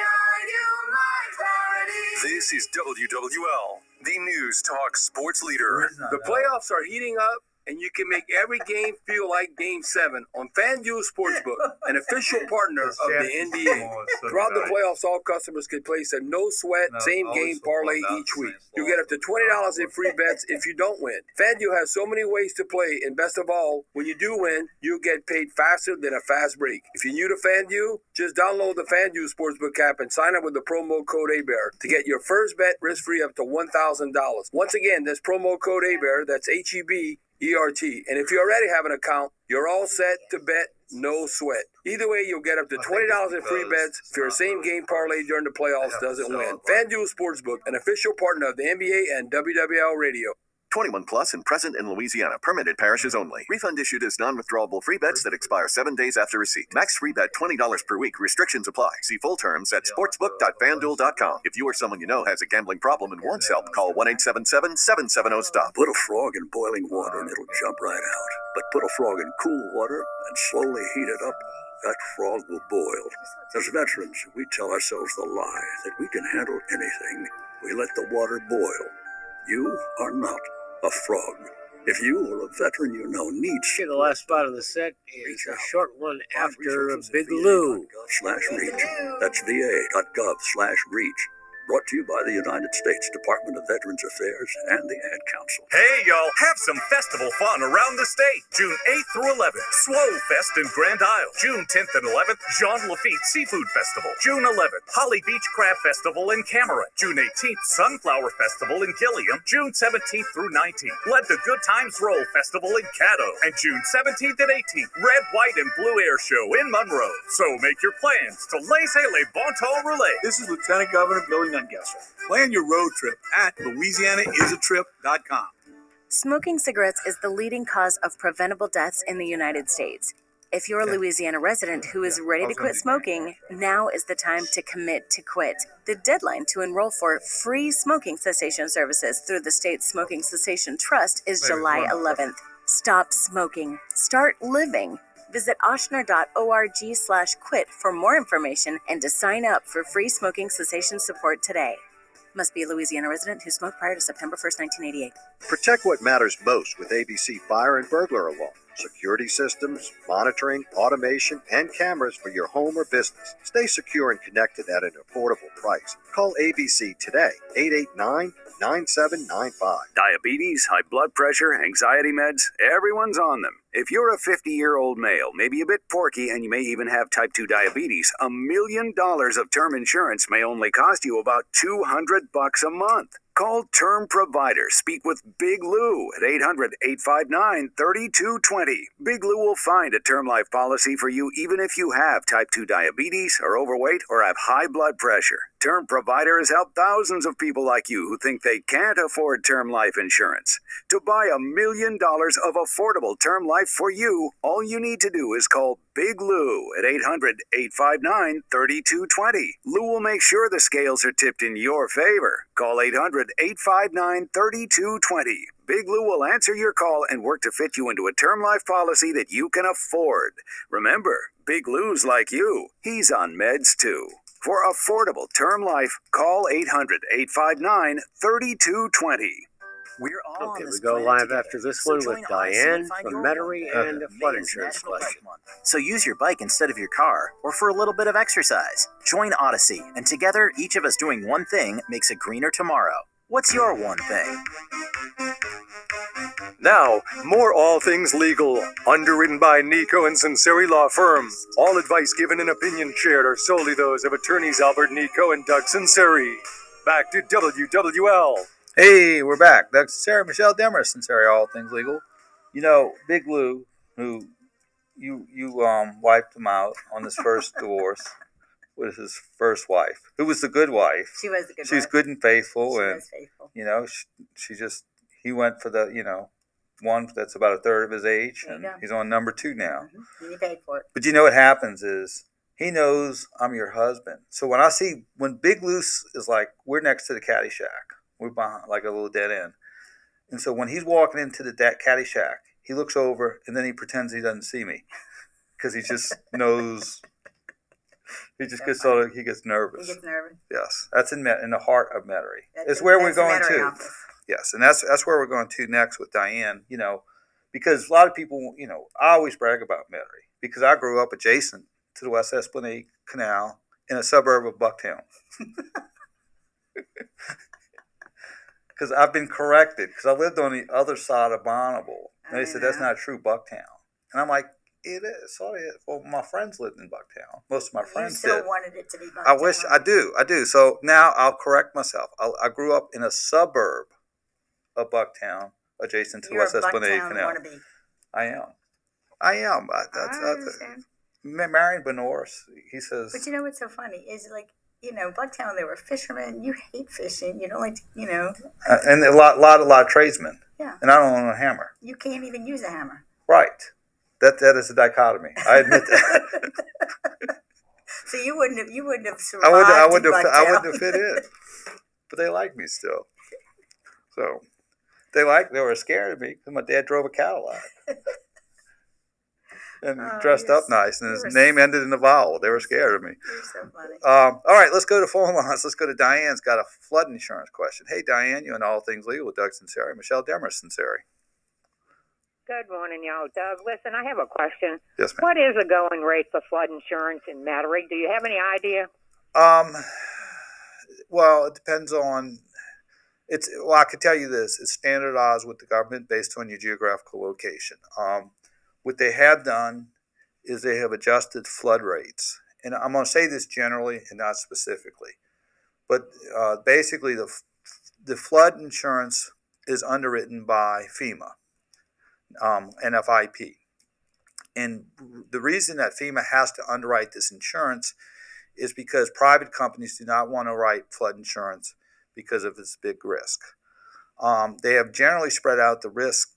This is WWL, the News Talk Sports Leader. The playoffs are heating up, and you can make every game feel like Game 7 on FanDuel Sportsbook, an official partner of the NBA. Throughout the playoffs, all customers can place a no-sweat, same-game parlay each week. You get up to $20 in free bets if you don't win. FanDuel has so many ways to play, and best of all, when you do win, you'll get paid faster than a fast break. If you're new to FanDuel, just download the FanDuel Sportsbook app and sign up with the promo code ABEAR to get your first bet risk-free up to $1,000. Once again, that's promo code ABEAR, that's HEBERT. And if you already have an account, you're all set to bet no sweat. Either way, you'll get up to $20 in free bets if your same-game parlay during the playoffs doesn't win. FanDuel Sportsbook, an official partner of the NBA and WWL Radio. 21 plus and present in Louisiana. Permitted parishes only. Refund issued as non-withdrawable free bets that expire 7 days after receipt. Max free bet $20 per week. Restrictions apply. See full terms at sportsbook.fanduel.com. If you or someone you know has a gambling problem and wants help, call 1-877-770-STOP. Put a frog in boiling water and it'll jump right out. But put a frog in cool water and slowly heat it up, that frog will boil. As veterans, we tell ourselves the lie that we can handle anything. We let the water boil. You are not a frog. If you or a veteran you know needs Okay, the last spot on the set is a short one after Big Lou. /reach. That's va.gov/reach. Brought to you by the United States Department of Veterans Affairs and the Ad Council. Hey, y'all, have some festival fun around the state. June 8th through 11th, Swole Fest in Grand Isle. June 10th and 11th, Jean Lafitte Seafood Festival. June 11th, Holly Beach Crab Festival in Cameron. June 18th, Sunflower Festival in Gilliam. June 17th through 19th, Let the Good Times Roll Festival in Caddo. And June 17th and 18th, Red, White, and Blue Air Show in Monroe. So make your plans to laissez les bon temps roulés. This is Lieutenant Governor Billy Nungesser. Plan your road trip at LouisianaIsATrip.com. Smoking cigarettes is the leading cause of preventable deaths in the United States. If you're a Louisiana resident who is ready to quit smoking, now is the time to commit to quit. The deadline to enroll for free smoking cessation services through the state's Smoking Cessation Trust is July 11th. Stop smoking. Start living. Visit ochsner.org/quit for more information and to sign up for free smoking cessation support today. Must be a Louisiana resident who smoked prior to September 1st, 1988. Protect what matters most with ABC Fire and Burglar Alarm. Security systems, monitoring, automation, and cameras for your home or business. Stay secure and connected at an affordable price. Call ABC today, 889-9795. Diabetes, high blood pressure, anxiety meds, everyone's on them. If you're a 50-year-old male, maybe a bit porky, and you may even have type 2 diabetes, $1 million of term insurance may only cost you about $200 a month. Call Term Provider. Speak with Big Lou at 800-859-3220. Big Lou will find a term life policy for you even if you have type 2 diabetes, are overweight, or have high blood pressure. Term Provider has helped thousands of people like you who think they can't afford term life insurance. To buy $1 million of affordable term life for you, all you need to do is call Big Lou at 800-859-3220. Lou will make sure the scales are tipped in your favor. Call 800-859-3220. Big Lou will answer your call and work to fit you into a term life policy that you can afford. Remember, Big Lou's like you. He's on meds too. For affordable term life, call 800-859-3220. We're all Okay, on we this go planet live together. after this So one join with Odyssey and Diane find from your Metairie one. and a May flood is insurance National Bike question. Month. So use your bike instead of your car, or for a little bit of exercise. Join Odyssey, and together, each of us doing one thing makes a greener tomorrow. What's your one thing? Now, more All Things Legal, underwritten by Nico and Sunseri Law Firm. All advice given and opinion shared are solely those of attorneys Albert Nico and Doug Sunseri. Back to WWL. Hey, we're back. Doug Sunseri, Michelle Demers, Sunseri, All Things Legal. You know, Big Lou, who you wiped him out on his first divorce with his first wife, who was the good wife. She was the good She was wife. good and faithful, She and was faithful. you know, he went for the one that's about a third of his age, There and you go. he's on number 2 now. And you paid for it. But you know what happens is he knows I'm your husband. So when Big Lou is like, we're next to the caddy shack, we're behind like a little dead end, and so when he's walking into the caddy shack, he looks over and then he pretends he doesn't see me because he just knows. He just gets he gets nervous. He gets nervous. Yes, that's in the heart of Metairie. That's It's where we're the going Metairie to. office. Yes, and that's where we're going to next with Diane. Because a lot of people, I always brag about Metairie because I grew up adjacent to the West Esplanade Canal in a suburb of Bucktown. Because I've been corrected because I lived on the other side of Bonneville. And they said that's not true, Bucktown. And I'm like, it is. Sorry, well, my friends lived in Bucktown. Most of my friends You still did. wanted it to be Bucktown. I wish I do. So now I'll correct myself. I grew up in a suburb of Bucktown, adjacent to You're West a Esplanade Bucktown Canal. wannabe. I am. That's Marion Benoris. He says. But you know what's so funny is Bucktown, there were fishermen. You hate fishing. You don't like to, and a lot of tradesmen. Yeah. And I don't own a hammer. You can't even use a hammer. Right. That is a dichotomy. I admit that. So you wouldn't have survived. I wouldn't have fit in. But they like me still. So they were scared of me because my dad drove a Cadillac. and dressed up nice, and his name ended in a vowel. They were scared of me. You're so funny. All right, let's go to phone lines. Let's go to Diane's got a flood insurance question. Hey, Diane, you and All Things Legal with Doug Sunseri. Michelle Demers Sunseri. Good morning, y'all. Doug, listen, I have a question. Yes, ma'am. What is the going rate for flood insurance in Metairie? Do you have any idea? Well, it depends on. Well, I can tell you this: it's standardized with the government based on your geographical location. What they have done is they have adjusted flood rates, and I'm going to say this generally and not specifically, but basically the flood insurance is underwritten by FEMA, NFIP, and the reason that FEMA has to underwrite this insurance is because private companies do not want to write flood insurance because of its big risk. They have generally spread out the risk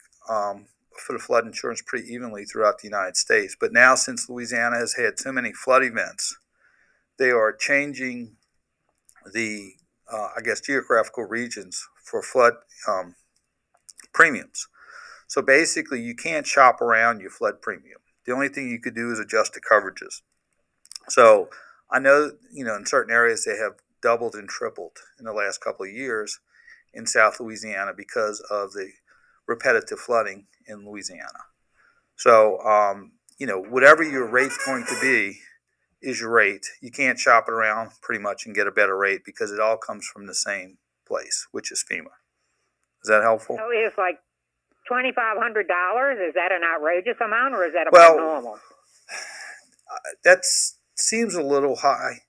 for the flood insurance pretty evenly throughout the United States. But now, since Louisiana has had so many flood events, they are changing the, geographical regions for flood premiums. So basically, you can't shop around your flood premium. The only thing you could do is adjust the coverages. So I know, in certain areas they have doubled and tripled in the last couple of years in South Louisiana because of the repetitive flooding in Louisiana. So, whatever your rate's going to be is your rate. You can't shop it around pretty much and get a better rate because it all comes from the same place, which is FEMA. Is that helpful? So it's like $2,500. Is that an outrageous amount, or is that about normal? That seems a little high.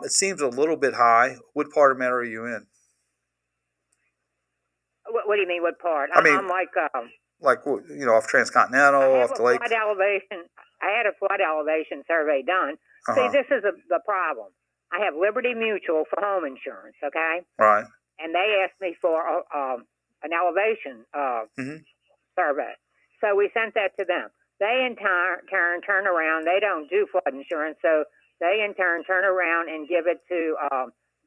It seems a little bit high. What part of Metairie are you in? What do you mean, what part? I mean, I'm like off Transcontinental, off the lake. I had a flood elevation survey done. See, this is the problem. I have Liberty Mutual for home insurance, okay? Right. And they asked me for an elevation survey. So we sent that to them. They in turn around. They don't do flood insurance, so they in turn around and give it to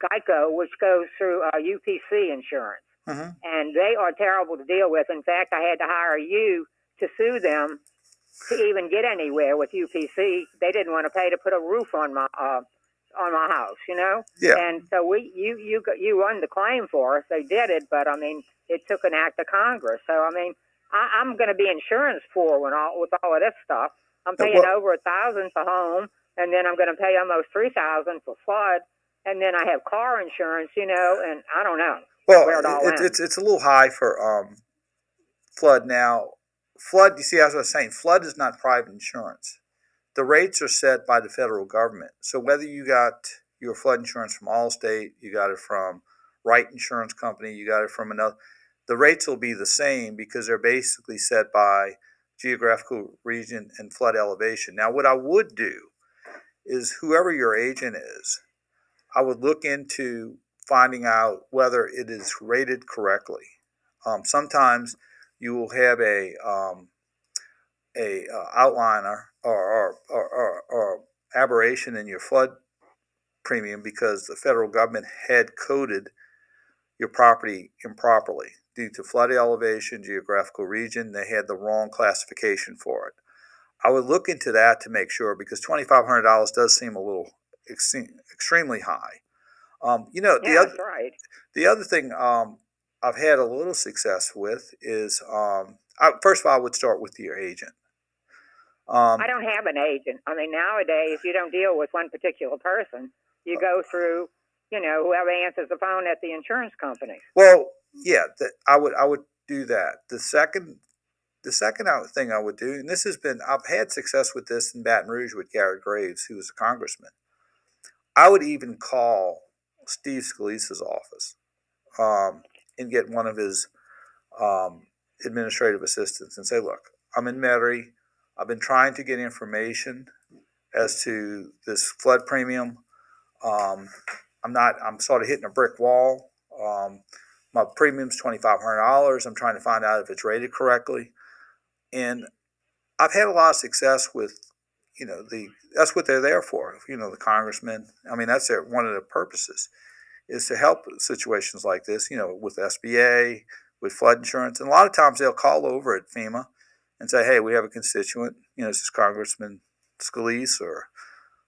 Geico, which goes through UPC insurance. And they are terrible to deal with. In fact, I had to hire you to sue them to even get anywhere with UPC. They didn't want to pay to put a roof on my house, Yeah. And so you run the claim for us. They did it, but I mean, it took an act of Congress. So I mean, I'm going to be insurance poor with all of this stuff. I'm paying over $1,000 for home, and then I'm going to pay almost $3,000 for flood, and then I have car insurance, and I don't know. Well, it's a little high for flood now. Flood, you see, as I was saying, flood is not private insurance. The rates are set by the federal government. So whether you got your flood insurance from Allstate, you got it from Wright Insurance Company, you got it from another, the rates will be the same because they're basically set by geographical region and flood elevation. Now, what I would do is whoever your agent is, I would look into finding out whether it is rated correctly. Sometimes you will have a outliner or aberration in your flood premium because the federal government had coded your property improperly due to flood elevation, geographical region. They had the wrong classification for it. I would look into that to make sure because $2,500 does seem a little extremely high. The other thing I've had a little success with is, first of all, I would start with your agent. I don't have an agent. I mean, nowadays you don't deal with one particular person. You go through, whoever answers the phone at the insurance company. Well, yeah, I would do that. The second thing I would do, and I've had success with this in Baton Rouge with Garrett Graves, who was a congressman. I would even call Steve Scalise's office and get one of his administrative assistants and say, look, I'm in Metairie. I've been trying to get information as to this flood premium. I'm sort of hitting a brick wall. My premium's $2,500. I'm trying to find out if it's rated correctly. And I've had a lot of success with, that's what they're there for. The congressmen. I mean, that's one of their purposes is to help situations like this, with SBA, with flood insurance. And a lot of times they'll call over at FEMA and say, hey, we have a constituent, this is Congressman Scalise or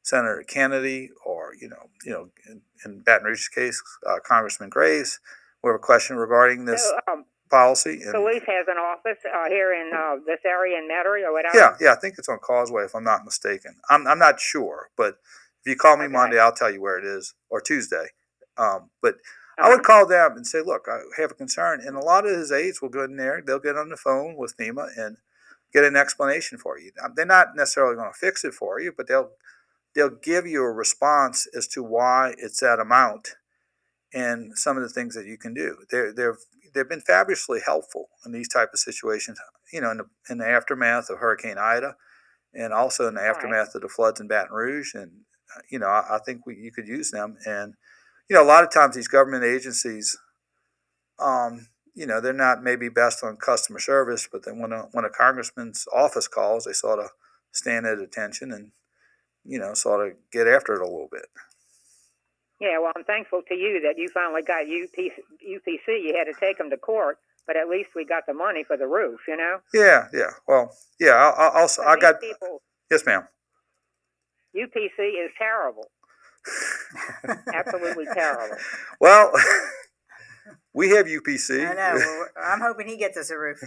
Senator Kennedy, or in Baton Rouge's case, Congressman Graves. We have a question regarding this policy. And Scalise has an office here in this area in Metairie or whatever. yeah, I think it's on Causeway if I'm not mistaken. I'm not sure, but if you call me Monday, I'll tell you where it is, or Tuesday. But I would call them and say, look, I have a concern, and a lot of his aides will go in there. They'll get on the phone with FEMA and get an explanation for you. They're not necessarily going to fix it for you, but they'll give you a response as to why it's that amount and some of the things that you can do. They've been fabulously helpful in these type of situations, in the aftermath of Hurricane Ida, and also in the aftermath of the floods in Baton Rouge. And I think you could use them. And a lot of times these government agencies, they're not maybe best on customer service, but then when a congressman's office calls, they sort of stand at attention and sort of get after it a little bit. Yeah, well, I'm thankful to you that you finally got UPC. You had to take them to court, but at least we got the money for the roof, Yeah. Well, yeah, I got... People, yes, ma'am. UPC is terrible. Absolutely terrible. Well, we have UPC. I know. I'm hoping he gets us a roof.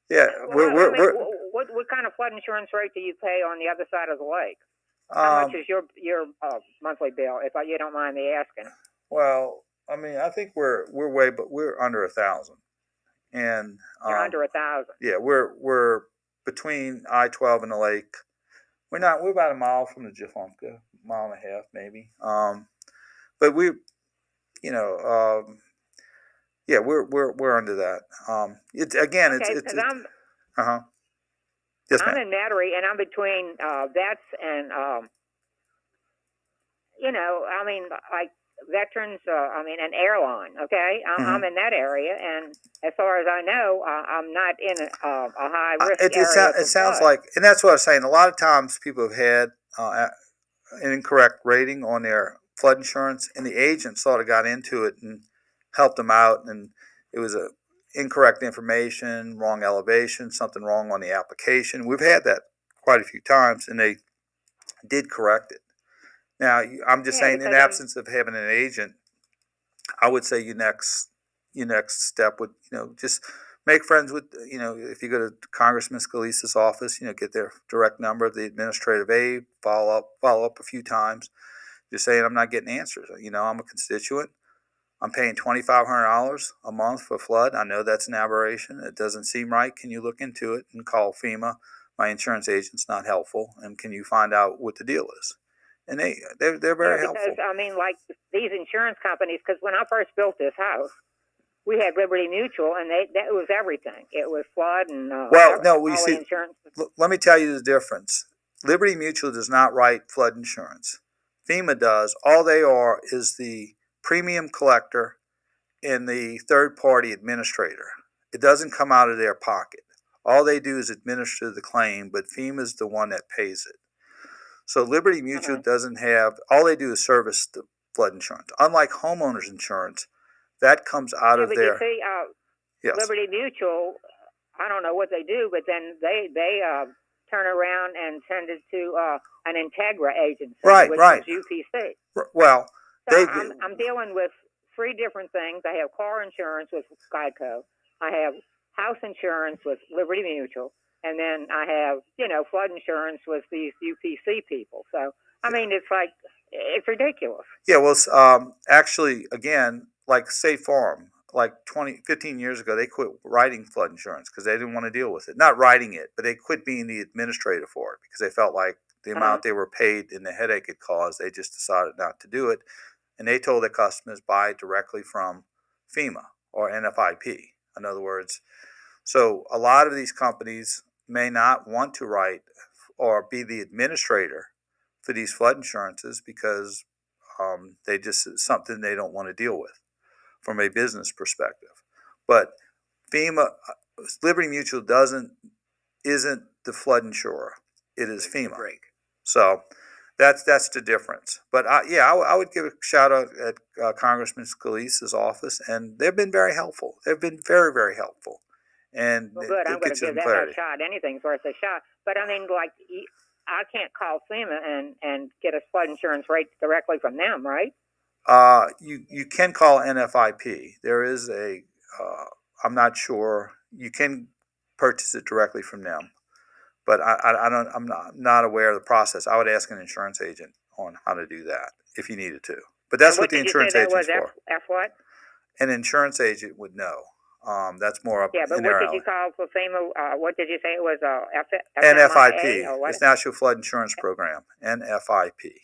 Yeah. What kind of flood insurance rate do you pay on the other side of the lake? How much is your monthly bill, if you don't mind me asking? Well, I think we're under 1,000, and you're under 1,000. Yeah, we're between I-12 and the lake. We're about a mile from the Jafumka, mile and a half maybe. But we're under that. It's again, okay, it's Yes, I'm ma'am. in Metairie, and I'm between vets and, like veterans, an airline, okay? I'm in that area, and as far as I know, I'm not in a high-risk area. It sounds like, and that's what I was saying, a lot of times people have had an incorrect rating on their flood insurance, and the agent sort of got into it and helped them out, and it was incorrect information, wrong elevation, something wrong on the application. We've had that quite a few times, and they did correct it. Now, I'm just saying, in absence of having an agent, I would say your next step would, just make friends with, if you go to Congressman Scalise's office, get their direct number, the administrative aide, follow up a few times, just saying, I'm not getting answers. I'm a constituent. I'm paying $2,500 a month for flood. I know that's an aberration. It doesn't seem right. Can you look into it and call FEMA? My insurance agent's not helpful. And can you find out what the deal is? And they're very helpful. Because, like these insurance companies, because when I first built this house, we had Liberty Mutual, and that was everything. It was flood and insurance. Let me tell you the difference. Liberty Mutual does not write flood insurance. FEMA does. All they are is the premium collector and the third-party administrator. It doesn't come out of their pocket. All they do is administer the claim, but FEMA is the one that pays it. So Liberty Mutual doesn't have, all they do is service the flood insurance. Unlike homeowners insurance, that comes out of their... Yes. Liberty Mutual, I don't know what they do, but then they turn around and send it to an Integra agency, which is UPC. Well, so I'm dealing with three different things. I have car insurance with Geico. I have house insurance with Liberty Mutual. And then I have, flood insurance with these UPC people. So, it's ridiculous. Yeah, well, actually, again, like State Farm, like 15 years ago, they quit writing flood insurance because they didn't want to deal with it. Not writing it, but they quit being the administrator for it because they felt like the amount they were paid and the headache it caused, they just decided not to do it. And they told their customers, buy directly from FEMA or NFIP, in other words. So a lot of these companies may not want to write or be the administrator for these flood insurances because they just it's something they don't want to deal with from a business perspective. But FEMA, Liberty Mutual isn't the flood insurer. It is FEMA. So that's the difference. But I would give a shout out at Congressman Scalise's office, and they've been very helpful. They've been very, very helpful. and Well, good. I'm it'll going get to you give some that clarity. a shot. Anything's worth a shot. But I mean, like, I can't call FEMA and get a flood insurance rate directly from them, right? You can call NFIP. There is a, I'm not sure, you can purchase it directly from them, but I'm not aware of the process. I would ask an insurance agent on how to do that if you needed to. But that's what the insurance agent's for. F what? An insurance agent would know. That's more up Yeah, but in what their did alley. you call for FEMA? What did you say it was? NFIP. Or what? It's National Flood Insurance Program. NFIP.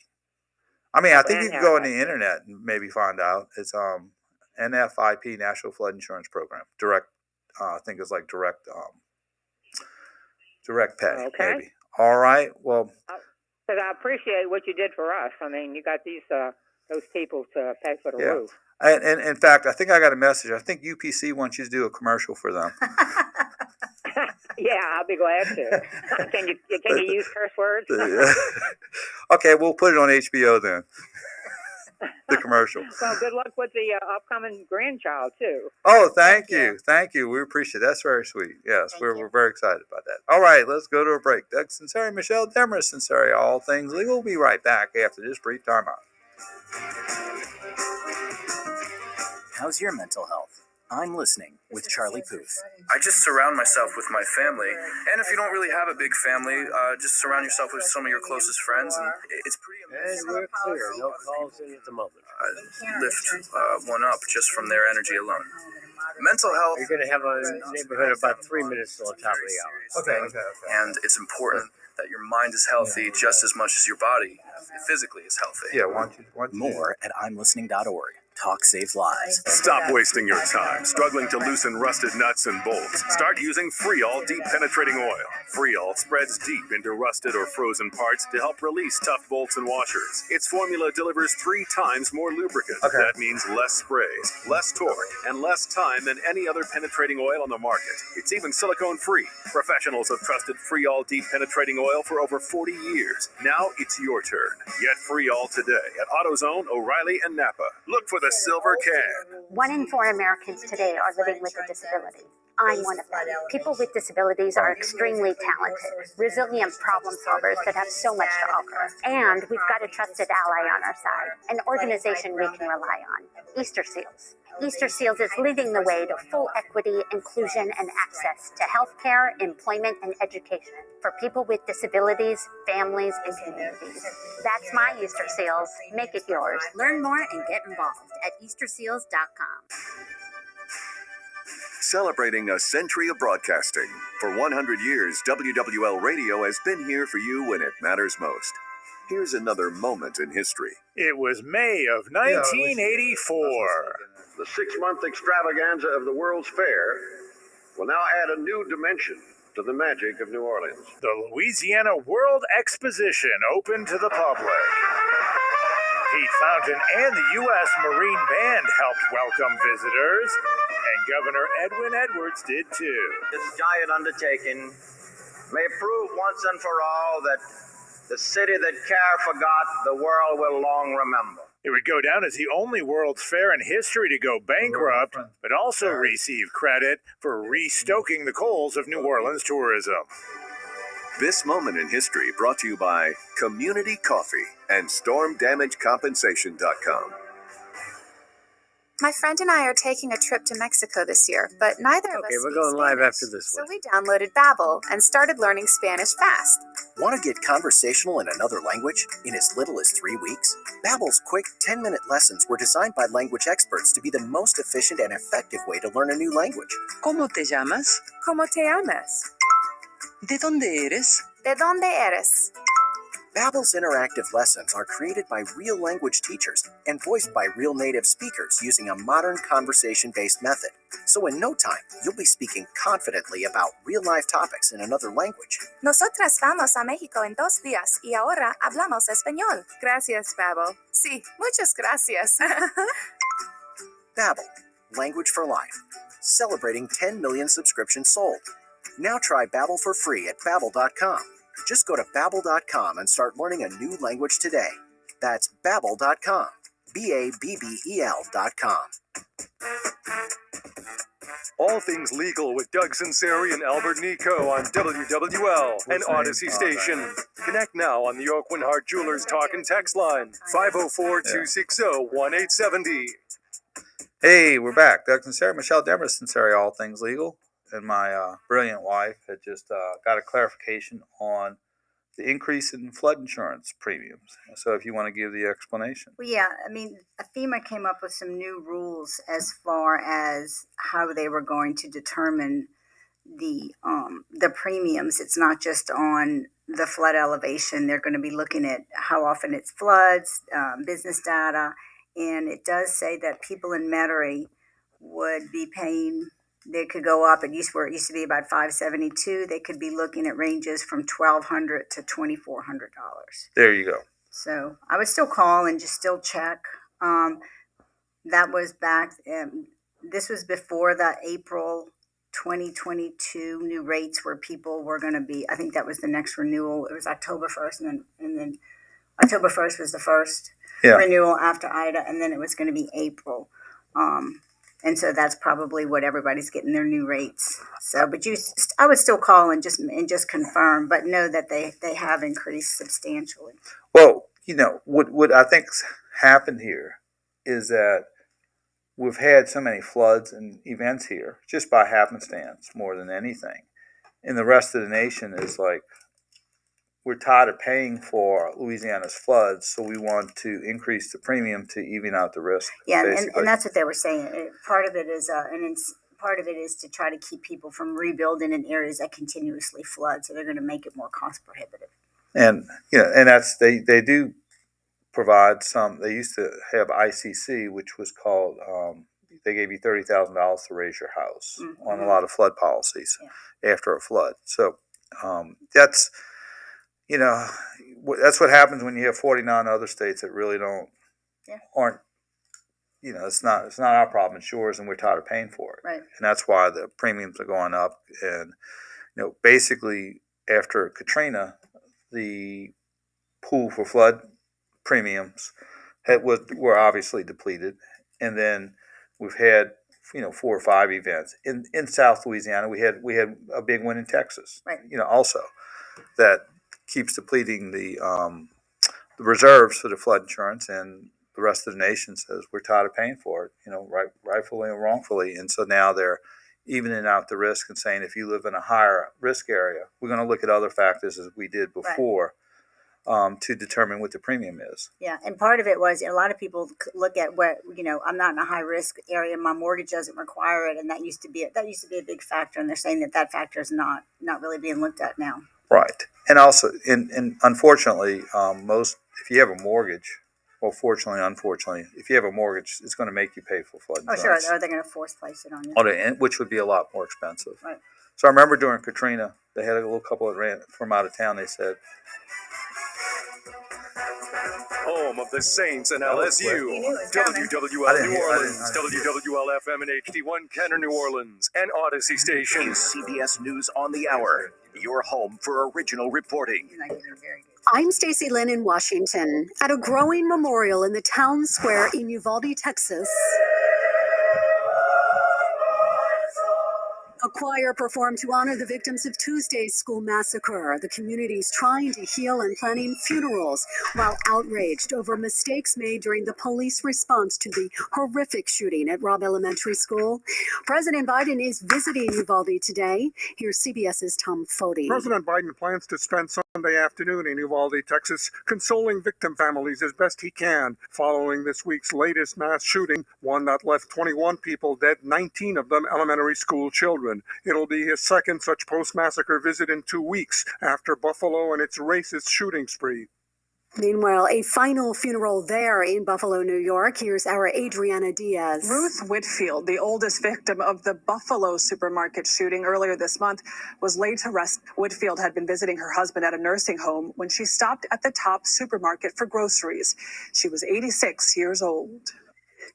I mean, I think you can go on the internet and maybe find out. It's NFIP, National Flood Insurance Program. Direct, I think it's like direct pay, maybe. All right. Well, because I appreciate what you did for us. I mean, you got those people to pay for the yeah. roof. And in fact, I think I got a message. I think UPC wants you to do a commercial for them. Yeah, I'll be glad to. Can you use curse words? Okay, we'll put it on HBO then. The commercial. Well, good luck with the upcoming grandchild too. Oh, thank you. We appreciate it. That's very sweet. Yes, we're very excited about that. All right, let's go to a break. Doug Sunseri, Michelle Demarest Sunseri, All Things Legal. We'll be right back after this brief timeout. How's your mental health? I'm listening with Charlie Puth. I just surround myself with my family. And if you don't really have a big family, just surround yourself with some of your closest friends. And it's pretty amazing. And we're clear. No calls in at the moment. I lift one up just from their energy alone. Mental health. You're going to have a neighborhood about 3 minutes till the top of the hour. Okay. And it's important that your mind is healthy just as much as your body physically is healthy. Yeah, why don't you More at imlistening.org. Talk saves lives. Stop wasting your time struggling to loosen rusted nuts and bolts. Start using Freol Deep Penetrating Oil. Freol spreads deep into rusted or frozen parts to help release tough bolts and washers. Its formula delivers 3 times more lubricant. Okay. That means less sprays, less torque, and less time than any other penetrating oil on the market. It's even silicone-free. Professionals have trusted Freol Deep Penetrating Oil for over 40 years. Now it's your turn. Get Freol today at AutoZone, O'Reilly, and Napa. Look for the silver can. 1 in 4 Americans today are living with a disability. I'm one of them. People with disabilities are extremely talented, resilient problem solvers that have so much to offer. And we've got a trusted ally on our side, an organization we can rely on, Easter Seals. Easter Seals is leading the way to full equity, inclusion, and access to healthcare, employment, and education for people with disabilities, families, and communities. That's my Easter Seals. Make it yours. Learn more and get involved at easterseals.com. Celebrating a century of broadcasting. For 100 years, WWL Radio has been here for you when it matters most. Here's another moment in history. It was May of 1984. The 6-month extravaganza of the World's Fair will now add a new dimension to the magic of New Orleans. The Louisiana World Exposition opened to the public. Pete Fountain and the U.S. Marine Band helped welcome visitors, and Governor Edwin Edwards did too. This giant undertaking may prove once and for all that the city that care forgot, the world will long remember. It would go down as the only World's Fair in history to go bankrupt, but also receive credit for restoking the coals of New Orleans tourism. This moment in history brought to you by Community Coffee and StormDamageCompensation.com. My friend and I are taking a trip to Mexico this year, but neither of us Okay, we're speak going live Spanish, after this so one. we downloaded Babbel and started learning Spanish fast. Want to get conversational in another language in as little as 3 weeks? Babbel's quick 10-minute lessons were designed by language experts to be the most efficient and effective way to learn a new language. ¿Cómo te llamas? ¿Cómo te llamas? ¿De dónde eres? ¿De dónde eres? Babbel's interactive lessons are created by real language teachers and voiced by real native speakers using a modern conversation-based method. So in no time, you'll be speaking confidently about real-life topics in another language. Nosotras vamos a México en 2 días y ahora hablamos español. Gracias, Babbel. Sí, muchas gracias. Babbel, language for life. Celebrating 10 million subscriptions sold. Now try Babbel for free at Babbel.com. Just go to Babbel.com and start learning a new language today. That's Babbel.com. BABBEL.com. All Things Legal with Doug Sunseri and Albert Nico on WWL and Odyssey Station. Connect now on the Oakland Hart Jewelers Talk and Text line, 504-260-1870. Hey, we're back. Doug Sunseri, Michelle Demers Sunseri, All Things Legal. And my brilliant wife had just got a clarification on the increase in flood insurance premiums. So if you want to give the explanation. Well, yeah, I mean, FEMA came up with some new rules as far as how they were going to determine the premiums. It's not just on the flood elevation. They're going to be looking at how often it floods, business data, and it does say that people in Metairie would be paying. They could go up. It used to be about $572. They could be looking at ranges from $1,200 to $2,400. There you go. So I would still call and just still check. That was back. This was before the April 2022 new rates where people were going to be. I think that was the next renewal. It was October 1st, and then October 1st was the first renewal after Ida, and then it was going to be April. And so that's probably what everybody's getting their new rates. So, but I would still call and just confirm, but know that they have increased substantially. Well, what I think's happened here is that we've had so many floods and events here just by happenstance more than anything. And the rest of the nation is like, we're tired of paying for Louisiana's floods, so we want to increase the premium to even out the risk. Yeah, and that's what they were saying. Part of it is, part of it is to try to keep people from rebuilding in areas that continuously flood. So they're going to make it more cost prohibitive. And and that's they do provide some. They used to have ICC, which was called. They gave you $30,000 to raise your house on a lot of flood policies after a flood. So that's. That's what happens when you have 49 other states that really aren't, it's not our problem. It's yours, and we're tired of paying for it. Right. And that's why the premiums are going up. And, basically after Katrina, the pool for flood premiums were obviously depleted. And then we've had, 4 or 5 events in South Louisiana. We had a big one in Texas, right. Also that keeps depleting the reserves for the flood insurance, and the rest of the nation says we're tired of paying for it, rightfully and wrongfully. And so now they're evening out the risk and saying if you live in a higher risk area, we're going to look at other factors as we did before to determine what the premium is. Yeah, and part of it was a lot of people look at what I'm not in a high risk area, my mortgage doesn't require it, and that used to be a big factor, and they're saying that factor is not really being looked at now. Right. And also, and unfortunately, if you have a mortgage, well, fortunately, unfortunately, if you have a mortgage, it's going to make you pay for flood insurance. Oh, sure. Are they going to force place it on you? Which would be a lot more expensive. Right. So I remember during Katrina, they had a little couple that ran from out of town. They said, Home of the Saints and LSU, WWL New Orleans, WWL FM and HD1 Kenner New Orleans, and Odyssey Station. CBS News on the Hour, your home for original reporting. I'm Stacy Lynn in Washington. At a growing memorial in the town square in Uvalde, Texas, a choir performed to honor the victims of Tuesday's school massacre. The community's trying to heal and planning funerals while outraged over mistakes made during the police response to the horrific shooting at Robb Elementary School. President Biden is visiting Uvalde today. Here's CBS's Tom Foti. President Biden plans to spend Sunday afternoon in Uvalde, Texas, consoling victim families as best he can following this week's latest mass shooting, one that left 21 people dead, 19 of them elementary school children. It'll be his second such post-massacre visit in 2 weeks after Buffalo and its racist shooting spree. Meanwhile, a final funeral there in Buffalo, New York. Here's our Adriana Diaz. Ruth Whitfield, the oldest victim of the Buffalo supermarket shooting earlier this month, was laid to rest. Whitfield had been visiting her husband at a nursing home when she stopped at the Top supermarket for groceries. She was 86 years old.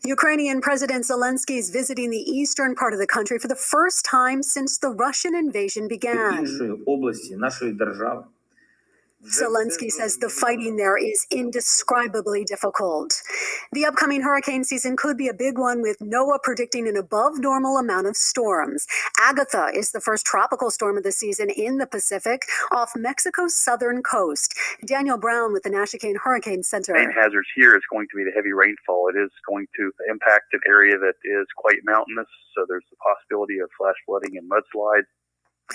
Ukrainian President Zelensky is visiting the eastern part of the country for the first time since the Russian invasion began. Zelensky says the fighting there is indescribably difficult. The upcoming hurricane season could be a big one, with NOAA predicting an above normal amount of storms. Agatha is the first tropical storm of the season in the Pacific off Mexico's southern coast. Daniel Brown with the Nashicane Hurricane Center. Main hazards here is going to be the heavy rainfall. It is going to impact an area that is quite mountainous, so there's the possibility of flash flooding and mudslides.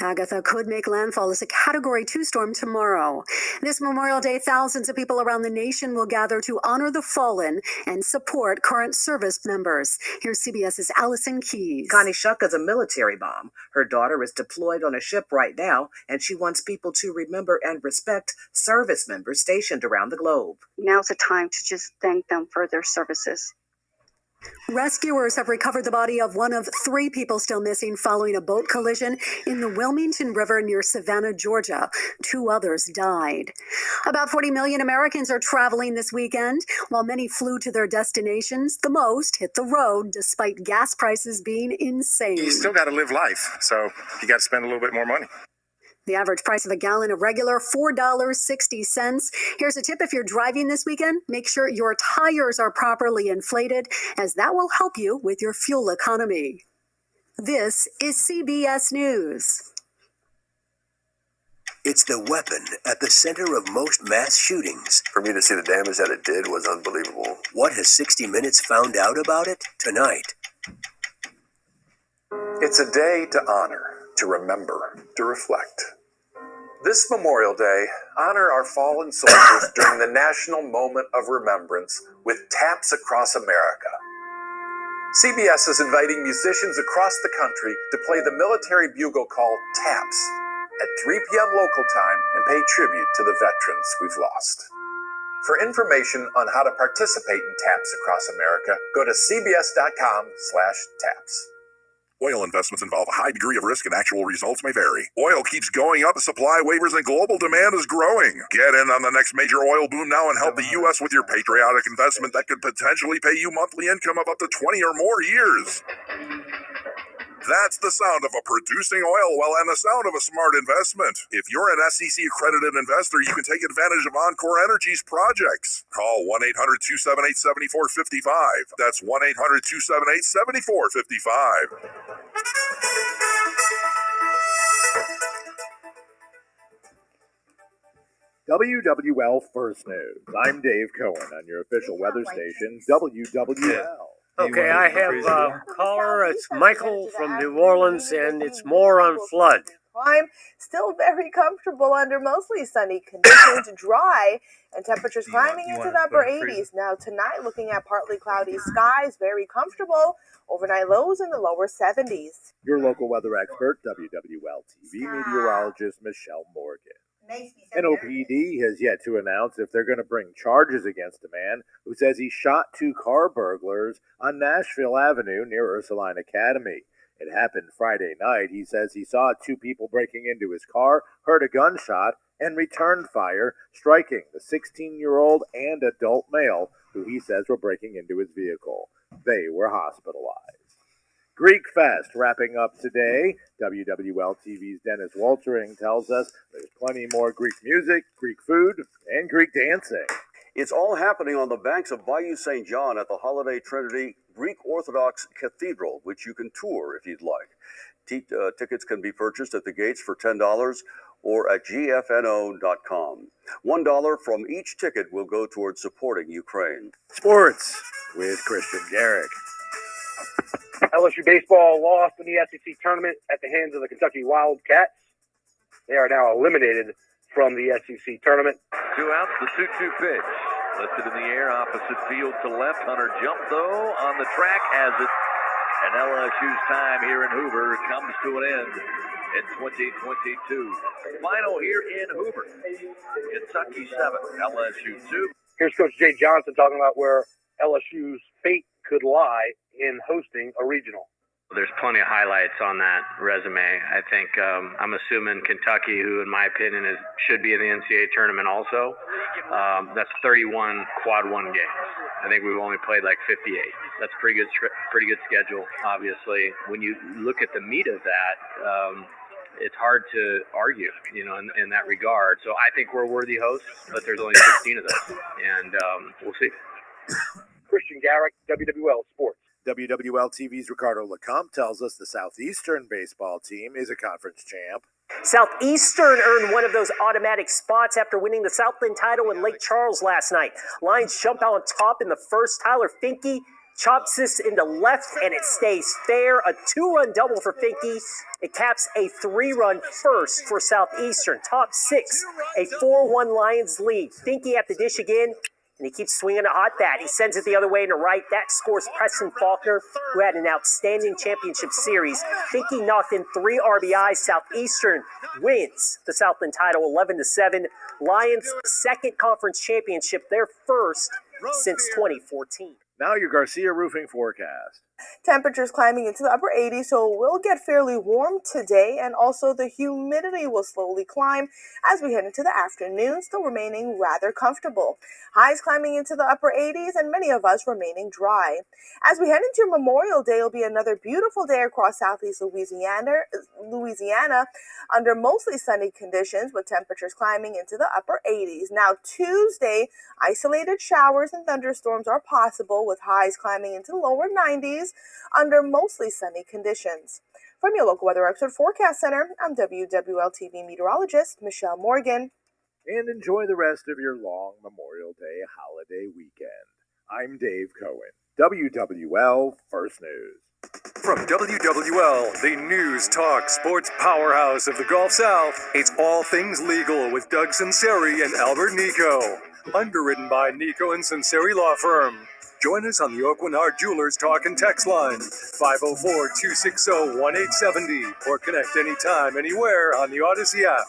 Agatha could make landfall as a Category 2 storm tomorrow. This Memorial Day, thousands of people around the nation will gather to honor the fallen and support current service members. Here's CBS's Allison Keyes. Connie Shucka's a military mom. Her daughter is deployed on a ship right now, and she wants people to remember and respect service members stationed around the globe. Now's the time to just thank them for their services. Rescuers have recovered the body of one of 3 people still missing following a boat collision in the Wilmington River near Savannah, Georgia. 2 others died. About 40 million Americans are traveling this weekend. While many flew to their destinations, the most hit the road despite gas prices being insane. You still got to live life, so you got to spend a little bit more money. The average price of a gallon of regular, $4.60. Here's a tip if you're driving this weekend. Make sure your tires are properly inflated, as that will help you with your fuel economy. This is CBS News. It's the weapon at the center of most mass shootings. For me to see the damage that it did was unbelievable. What has 60 Minutes found out about it? Tonight. It's a day to honor, to remember, to reflect. This Memorial Day, honor our fallen soldiers during the national moment of remembrance with Taps Across America. CBS is inviting musicians across the country to play the military bugle call Taps at 3 p.m. local time and pay tribute to the veterans we've lost. For information on how to participate in Taps Across America, go to cbs.com/taps. Oil investments involve a high degree of risk and actual results may vary. Oil keeps going up as supply wavers and global demand is growing. Get in on the next major oil boom now and help the U.S. with your patriotic investment that could potentially pay you monthly income of up to 20 or more years. That's the sound of a producing oil well and the sound of a smart investment. If you're an SEC accredited investor, you can take advantage of Encore Energy's projects. Call 1-800-278-7455. That's 1-800-278-7455. WWL First News. I'm Dave Cohen on your official weather station, WWL. Okay, I have a caller. It's Michael from New Orleans, and it's more on flood. Climb still very comfortable under mostly sunny conditions, dry, and temperatures climbing into the upper 80s. Now tonight, looking at partly cloudy skies, very comfortable. Overnight lows in the lower 70s. Your local weather expert, WWL TV meteorologist Michelle Morgan. NOPD has yet to announce if they're going to bring charges against a man who says he shot 2 car burglars on Nashville Avenue near Ursuline Academy. It happened Friday night. He says he saw 2 people breaking into his car, heard a gunshot, and returned fire, striking the 16-year-old and adult male who he says were breaking into his vehicle. They were hospitalized. Greek Fest wrapping up today. WWL TV's Dennis Waltering tells us there's plenty more Greek music, Greek food, and Greek dancing. It's all happening on the banks of Bayou St. John at the Holiday Trinity Greek Orthodox Cathedral, which you can tour if you'd like. Tickets can be purchased at the gates for $10 or at gfno.com. $1 from each ticket will go towards supporting Ukraine. Sports with Christian Garrick. LSU baseball lost in the SEC tournament at the hands of the Kentucky Wildcats. They are now eliminated from the SEC tournament. 2 outs, the 2-2 pitch. Lifted in the air, opposite field to left. Hunter jumped, though, on the track, has it. And LSU's time here in Hoover comes to an end in 2022. Final here in Hoover. Kentucky 7, LSU 2. Here's Coach Jay Johnson talking about where LSU's fate could lie in hosting a regional. There's plenty of highlights on that resume. I think I'm assuming Kentucky, who in my opinion should be in the NCAA tournament also. That's 31 quad 1 games. I think we've only played like 58. That's pretty good schedule, obviously. When you look at the meat of that, it's hard to argue, in that regard. So I think we're worthy hosts, but there's only 16 of those, and we'll see. Christian Garrick, WWL Sports. WWL TV's Ricardo Lecomte tells us the Southeastern baseball team is a conference champ. Southeastern earned one of those automatic spots after winning the Southland title in Lake Charles last night. Lions jump out on top in the first. Tyler Finke chops this into left, and it stays fair. A 2-run double for Finke. It caps a 3-run first for Southeastern. Top 6, a 4-1 Lions lead. Finke at the dish again, and he keeps swinging a hot bat. He sends it the other way to right. That scores Preston Faulkner, who had an outstanding championship series. Finke knocked in 3 RBIs. Southeastern wins the Southland title 11-7. Lions' second conference championship, their first since 2014. Now your Garcia Roofing forecast. Temperatures climbing into the upper 80s, so it will get fairly warm today, and also the humidity will slowly climb as we head into the afternoon, still remaining rather comfortable. Highs climbing into the upper 80s, and many of us remaining dry. As we head into Memorial Day, it'll be another beautiful day across southeast Louisiana under mostly sunny conditions, with temperatures climbing into the upper 80s. Now Tuesday, isolated showers and thunderstorms are possible, with highs climbing into the lower 90s under mostly sunny conditions. From your local weather expert forecast center, I'm WWL TV meteorologist Michelle Morgan. And enjoy the rest of your long Memorial Day holiday weekend. I'm Dave Cohen, WWL First News. From WWL, the news, talk, sports powerhouse of the Gulf South, it's All Things Legal with Doug Sunseri and Albert Nico. Underwritten by Nico and Sunseri Law Firm. Join us on the Oakland Hart Jewelers Talk and Text line, 504-260-1870, or connect anytime, anywhere on the Odyssey app.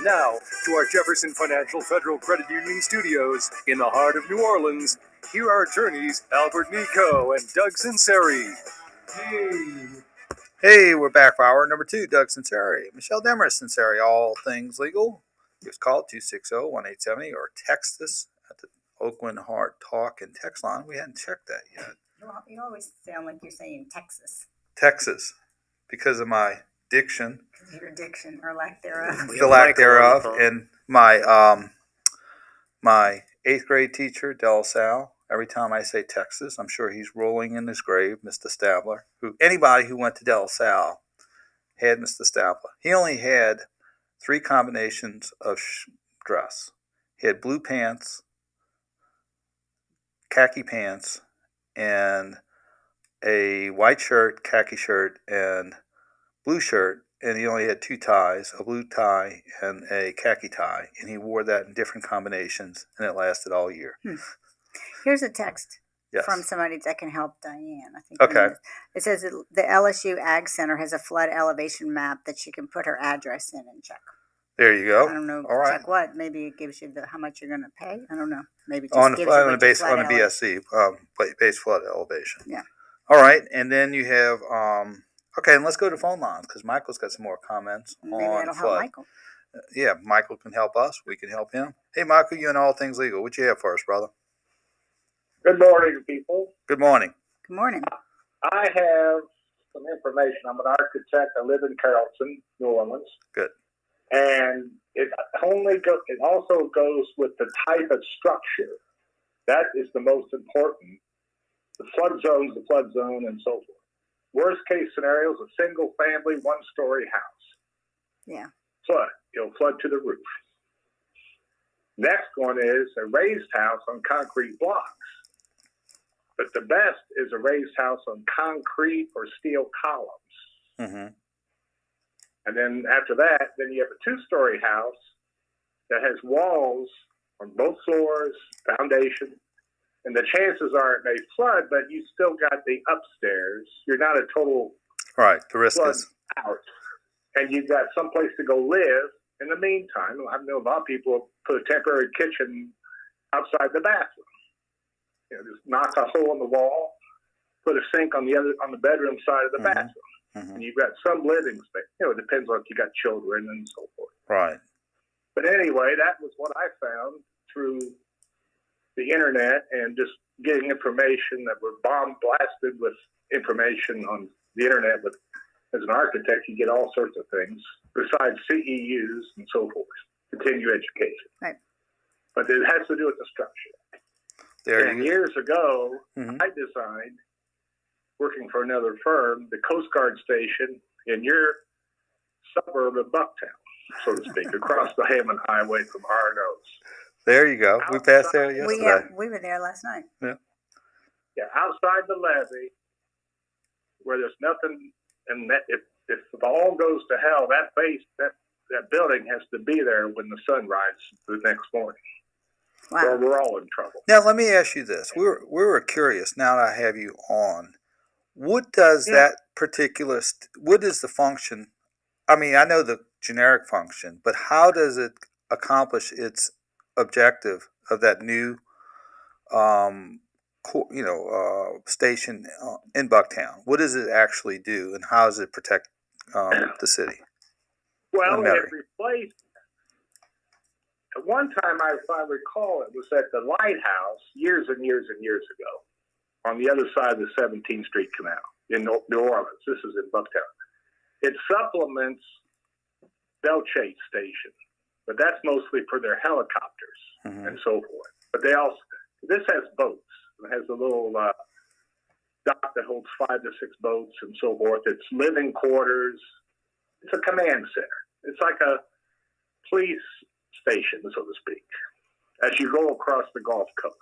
Now, to our Jefferson Financial Federal Credit Union studios in the heart of New Orleans, here are attorneys Albert Nico and Doug Sunseri. Hey, we're back for hour number 2. Doug Sunseri, Michelle Demarest Sunseri, All Things Legal. Just call 260-1870 or text us at the Oakland Hart Talk and Text line. We hadn't checked that yet. Well, you always sound like you're saying Texas. Texas, because of my diction. Your diction, or lack thereof. The lack thereof. And my my 8th grade teacher, Del Sal, every time I say Texas, I'm sure he's rolling in his grave, Mr. Stabler. Anybody who went to Del Sal had Mr. Stabler. He only had 3 combinations of dress. He had blue pants, khaki pants, and a white shirt, khaki shirt, and blue shirt, and he only had 2 ties, a blue tie and a khaki tie, and he wore that in different combinations, and it lasted all year. Here's a text Yes. from somebody that can help Diane. I think. Okay. It says that the LSU Ag Center has a flood elevation map that she can put her address in and check. There you go. I don't know. All right. Check what? Maybe it gives you how much you're going to pay. I don't know. Maybe it just On the gives you what your base flood on the BSC base flood elevation. Yeah. All right, and then you have okay, and let's go to phone lines because Michael's got some more comments Maybe on that'll flood. help Michael. Yeah, Michael can help us. We can help him. Hey, Michael, you and All Things Legal. What you have for us, brother? Good morning, people. Good morning. Good morning. I have some information. I'm an architect. I live in Carrollton, New Orleans. Good. And it also goes with the type of structure. That is the most important. The flood zone, and so forth. Worst case scenario is a single family, 1-story house. Yeah. Flood. It'll flood to the roof. Next one is a raised house on concrete blocks. But the best is a raised house on concrete or steel columns. Mm-hmm. And then after that, then you have a 2-story house that has walls on both floors, foundation, and the chances are it may flood, but you still got the upstairs. You're not a total Right. The risk flood is out, and you've got someplace to go live in the meantime. I know a lot of people put a temporary kitchen outside the bathroom. Just knock a hole in the wall, put a sink on the bedroom side of the bathroom, and you've got some living space. It depends on if you got children and so forth. right. But anyway, that was what I found through the internet and just getting information that we're bomb blasted with information on the internet with as an architect, you get all sorts of things besides CEUs and so forth, continue education. Right. But it has to do with the structure. And years ago, I designed, working for another firm, the Coast Guard station in your suburb of Bucktown, so to speak, across the Hammond Highway from R&O's. There you go. We passed there yesterday. We were there last night. Yeah, outside the levee, where there's nothing, and that if all goes to hell, that building has to be there when the sun rises the next morning. Wow. Or we're all in trouble. Now, let me ask you this. We were curious, now that I have you on, what does that particular, what is the function? I mean, I know the generic function, but how does it accomplish its objective of that new, station in Bucktown? What does it actually do, and how does it protect the city? Well, it replaced. At one time, if I recall, it was at the lighthouse years and years and years ago on the other side of the 17th Street Canal in New Orleans. This is in Bucktown. It supplements Bell Chase Station, but that's mostly for their helicopters and so forth. But this has boats. It has a little dock that holds 5 to 6 boats and so forth. It's living quarters. It's a command center. It's like a police station, so to speak, as you go across the Gulf Coast.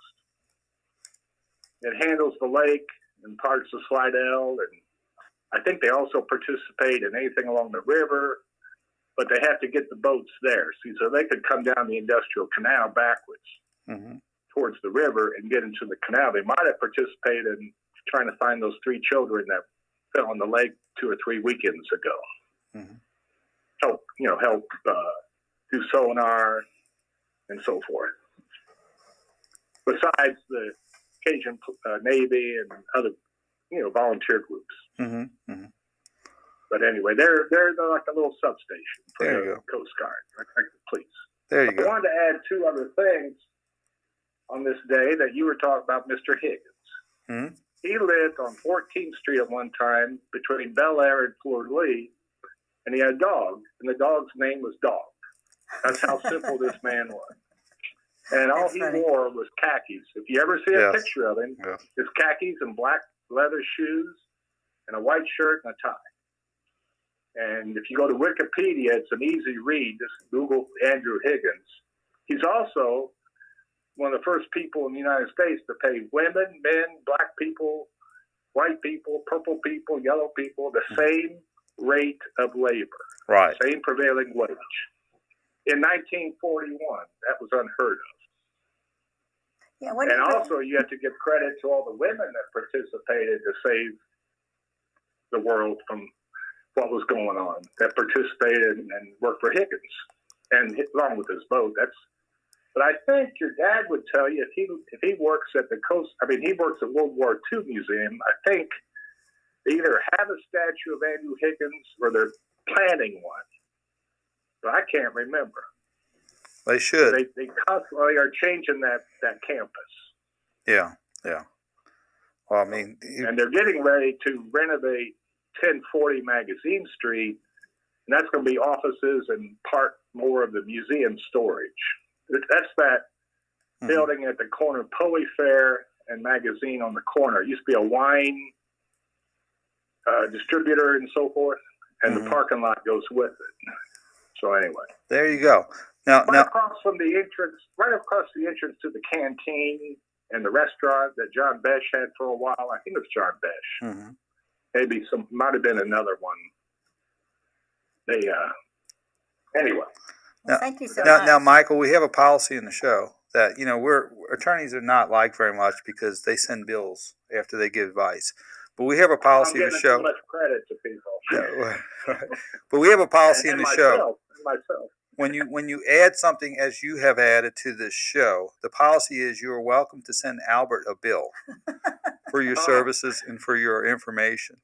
It handles the lake and parts of Slidell, and I think they also participate in anything along the river, but they have to get the boats there. See, so they could come down the industrial canal backwards towards the river and get into the canal. They might have participated in trying to find those 3 children that fell in the lake 2 or 3 weekends ago. Help do sonar and so forth. Besides the Cajun Navy and other, volunteer groups. But anyway, they're like a little substation for the Coast Guard, like the police. There you go. I wanted to add 2 other things on this day that you were talking about, Mr. Higgins. He lived on 14th Street at one time between Bel Air and Fleur Lee, and he had a dog, and the dog's name was Dog. That's how simple this man was. And all he wore was khakis. If you ever see a picture of him, it's khakis and black leather shoes and a white shirt and a tie. And if you go to Wikipedia, it's an easy read. Just Google Andrew Higgins. He's also one of the first people in the United States to pay women, men, black people, white people, purple people, yellow people, the same rate of labor. Right. Same prevailing wage. In 1941, that was unheard of. Yeah, and also, you have to give credit to all the women that participated to save the world from what was going on, that participated and worked for Higgins, and along with his boat. But I think your dad would tell you if he works at the coast. I mean, he works at World War II Museum. I think they either have a statue of Andrew Higgins or they're planning one. But I can't remember. They should. They constantly are changing that campus. Yeah. Well, I mean, and they're getting ready to renovate 1040 Magazine Street, and that's going to be offices and part more of the museum storage. That's that building at the corner of Poe Fair and Magazine on the corner. It used to be a wine distributor and so forth, and the parking lot goes with it. So anyway, there you go. Now, across the entrance to the canteen and the restaurant that John Besh had for a while. I think it was John Besh. Maybe might have been another one. Anyway. Well, thank you so much. Now, Michael, we have a policy in the show that attorneys are not liked very much because they send bills after they give advice. But we have a policy in the show. I'm giving too much credit to people. Right. But we have a policy in the show. Myself. When you add something as you have added to this show, the policy is you are welcome to send Albert a bill for your services and for your information.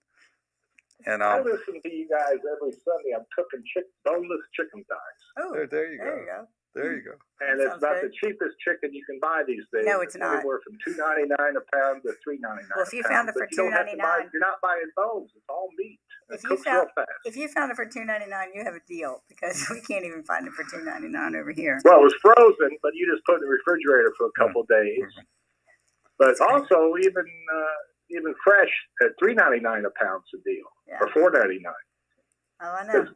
And I listen to you guys every Sunday. I'm cooking boneless chicken thighs. Oh, there you go. There you go. And it's about the cheapest chicken you can buy these days. No, it's not. Anywhere from $2.99 a pound to $3.99. Well, if you found it for $2.99, you're not buying bones. It's all meat. If you found it for $2.99, you have a deal because we can't even find it for $2.99 over here. Well, it was frozen, but you just put it in the refrigerator for a couple of days. But also, even fresh at $3.99 a pound's a deal, or $4.99. Oh, I know.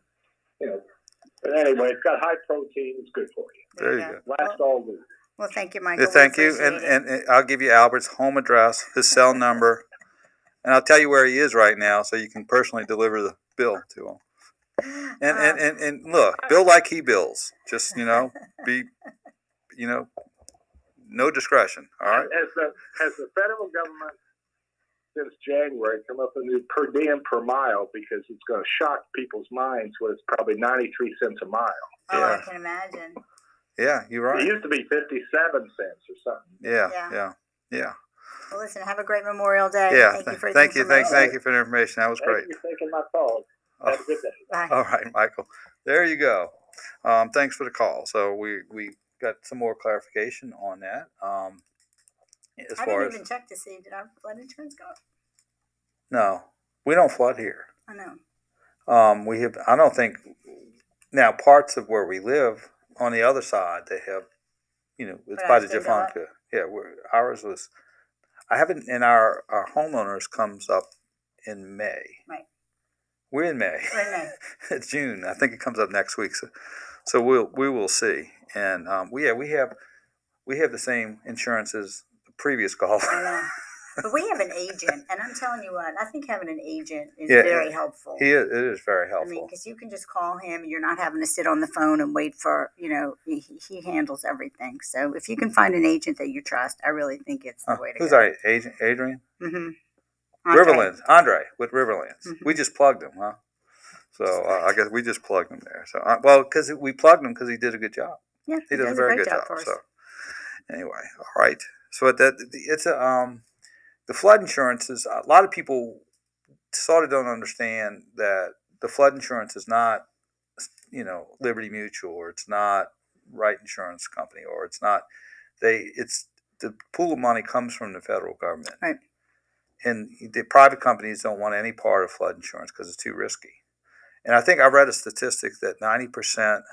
But anyway, it's got high protein. It's good for you. There you go. Last all week. Well, thank you, Michael. Yeah, thank you. And I'll give you Albert's home address, his cell number, and I'll tell you where he is right now so you can personally deliver the bill to him. And look, bill like he bills. Just, be, no discretion. All right. Has the federal government since January come up with a new per diem per mile because it's going to shock people's minds when it's probably 93 cents a mile. Oh, yeah. I can imagine. Yeah, you're right. It used to be 57 cents or something. Yeah. Well, listen, have a great Memorial Day. Yeah, thank you for thank you for the information. That was great. Thank you for taking my call. Have a good day. Bye. All right, Michael. There you go. Thanks for the call. So we got some more clarification on that. I didn't even check to see, did our flood insurance go up? No, we don't flood here. I know. We have. I don't think. Now, parts of where we live on the other side, they have. It's by the Jafonka. Yeah, ours was. I haven't. And our homeowners comes up in May. Right. We're in May. We're in May. It's June. I think it comes up next week. So we will see. And we have the same insurance as the previous caller. I know. But we have an agent, and I'm telling you what, I think having an agent is very helpful. It is very helpful. I mean, because you can just call him, and you're not having to sit on the phone and wait for, he handles everything. So if you can find an agent that you trust, I really think it's the way to go. Who's our agent? Adrian? Mm-hmm. Riverlands. Andre with Riverlands. Mm-hmm. We just plugged him, huh? So I guess we just plugged him there. So because we plugged him because he did a good job. Yeah, he does a very good job. So anyway, all right. So the flood insurance is, a lot of people sort of don't understand that the flood insurance is not, Liberty Mutual, or it's not Wright Insurance Company, or it's not, it's the pool of money comes from the federal government. Right. And the private companies don't want any part of flood insurance because it's too risky. And I think I read a statistic that 90%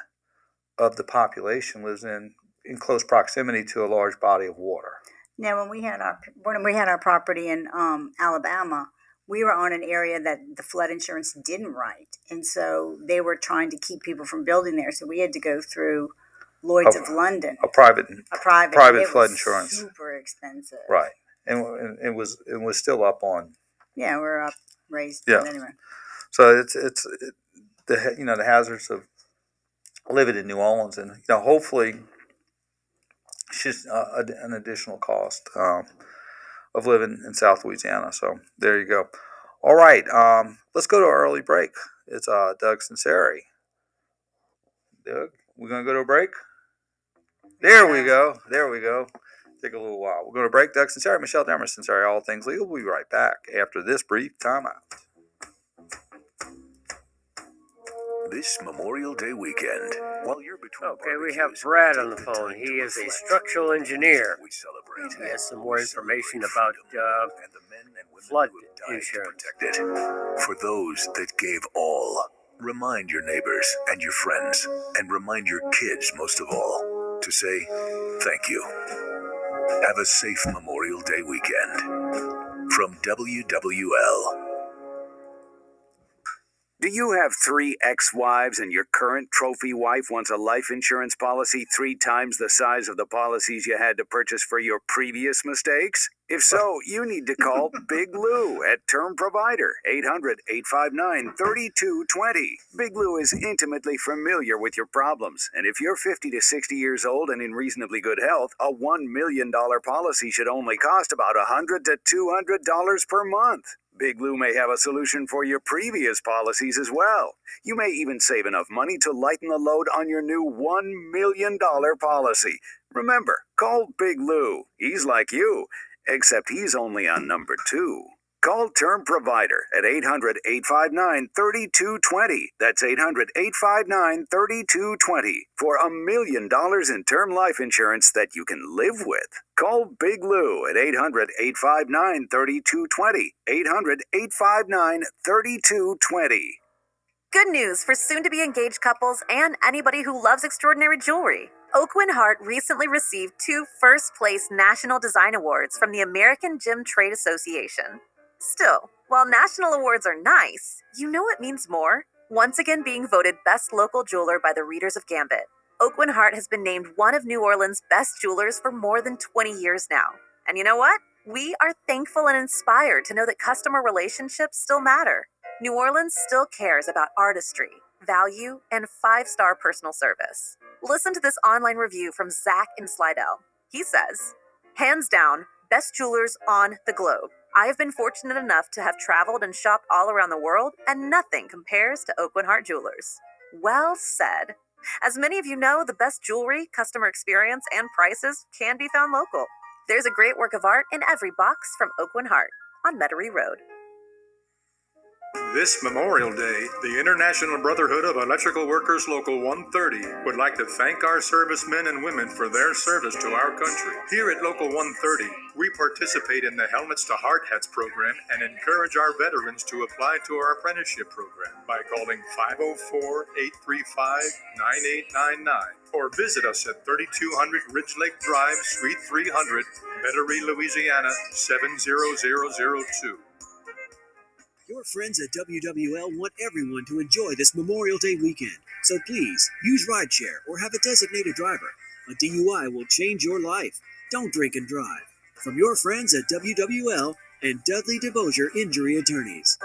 of the population lives in close proximity to a large body of water. Now, when we had our property in Alabama, we were on an area that the flood insurance didn't write, and so they were trying to keep people from building there. So we had to go through Lloyd's of London, a private flood insurance, super expensive, right? And it was still up on. Yeah, we're up raised. Yeah. But anyway. So the hazards of living in New Orleans, and hopefully. It's just an additional cost of living in South Louisiana. So there you go. All right, let's go to our early break. It's Doug Sunseri. Doug, we're going to go to a break? There we go. Take a little while. We're going to break. Doug Sunseri, Michelle Demers, Sunseri, All Things Legal. We'll be right back after this brief timeout. This Memorial Day weekend, while you're between we have Brad on the phone. He is a structural engineer. He has some more information about flood insurance. For those that gave all, remind your neighbors and your friends, and remind your kids most of all, to say thank you. Have a safe Memorial Day weekend. From WWL. Do you have 3 ex-wives and your current trophy wife wants a life insurance policy 3 times the size of the policies you had to purchase for your previous mistakes? If so, you need to call Big Lou at Term Provider, 800-859-3220. Big Lou is intimately familiar with your problems, and if you're 50 to 60 years old and in reasonably good health, a $1 million policy should only cost about $100 to $200 per month. Big Lou may have a solution for your previous policies as well. You may even save enough money to lighten the load on your new $1 million policy. Remember, call Big Lou. He's like you, except he's only on number 2. Call Term Provider at 800-859-3220. That's 800-859-3220 for $1 million in term life insurance that you can live with. Call Big Lou at 800-859-3220. 800-859-3220. Good news for soon-to-be engaged couples and anybody who loves extraordinary jewelry. Oakwyn Hart recently received 2 first-place National Design Awards from the American Gem Trade Association. Still, while national awards are nice, you know what means more? Once again being voted Best Local Jeweler by the readers of Gambit, Oakwyn Hart has been named one of New Orleans' best jewelers for more than 20 years now. And you know what? We are thankful and inspired to know that customer relationships still matter. New Orleans still cares about artistry, value, and 5-star personal service. Listen to this online review from Zach in Slidell. He says, hands down, best jewelers on the globe. I have been fortunate enough to have traveled and shopped all around the world, and nothing compares to Oakwyn Hart Jewelers. Well said. As many of you know, the best jewelry, customer experience, and prices can be found local. There's a great work of art in every box from Oakwyn Hart on Metairie Road. This Memorial Day, the International Brotherhood of Electrical Workers Local 130 would like to thank our servicemen and women for their service to our country. Here at Local 130, we participate in the Helmets to Hard Hats program and encourage our veterans to apply to our apprenticeship program by calling 504-835-9899 or visit us at 3200 Ridge Lake Drive, Suite 300, Metairie, Louisiana 70002. Your friends at WWL want everyone to enjoy this Memorial Day weekend. So please, use rideshare or have a designated driver. A DUI will change your life. Don't drink and drive. From your friends at WWL and Dudley DeBosier Injury Attorneys.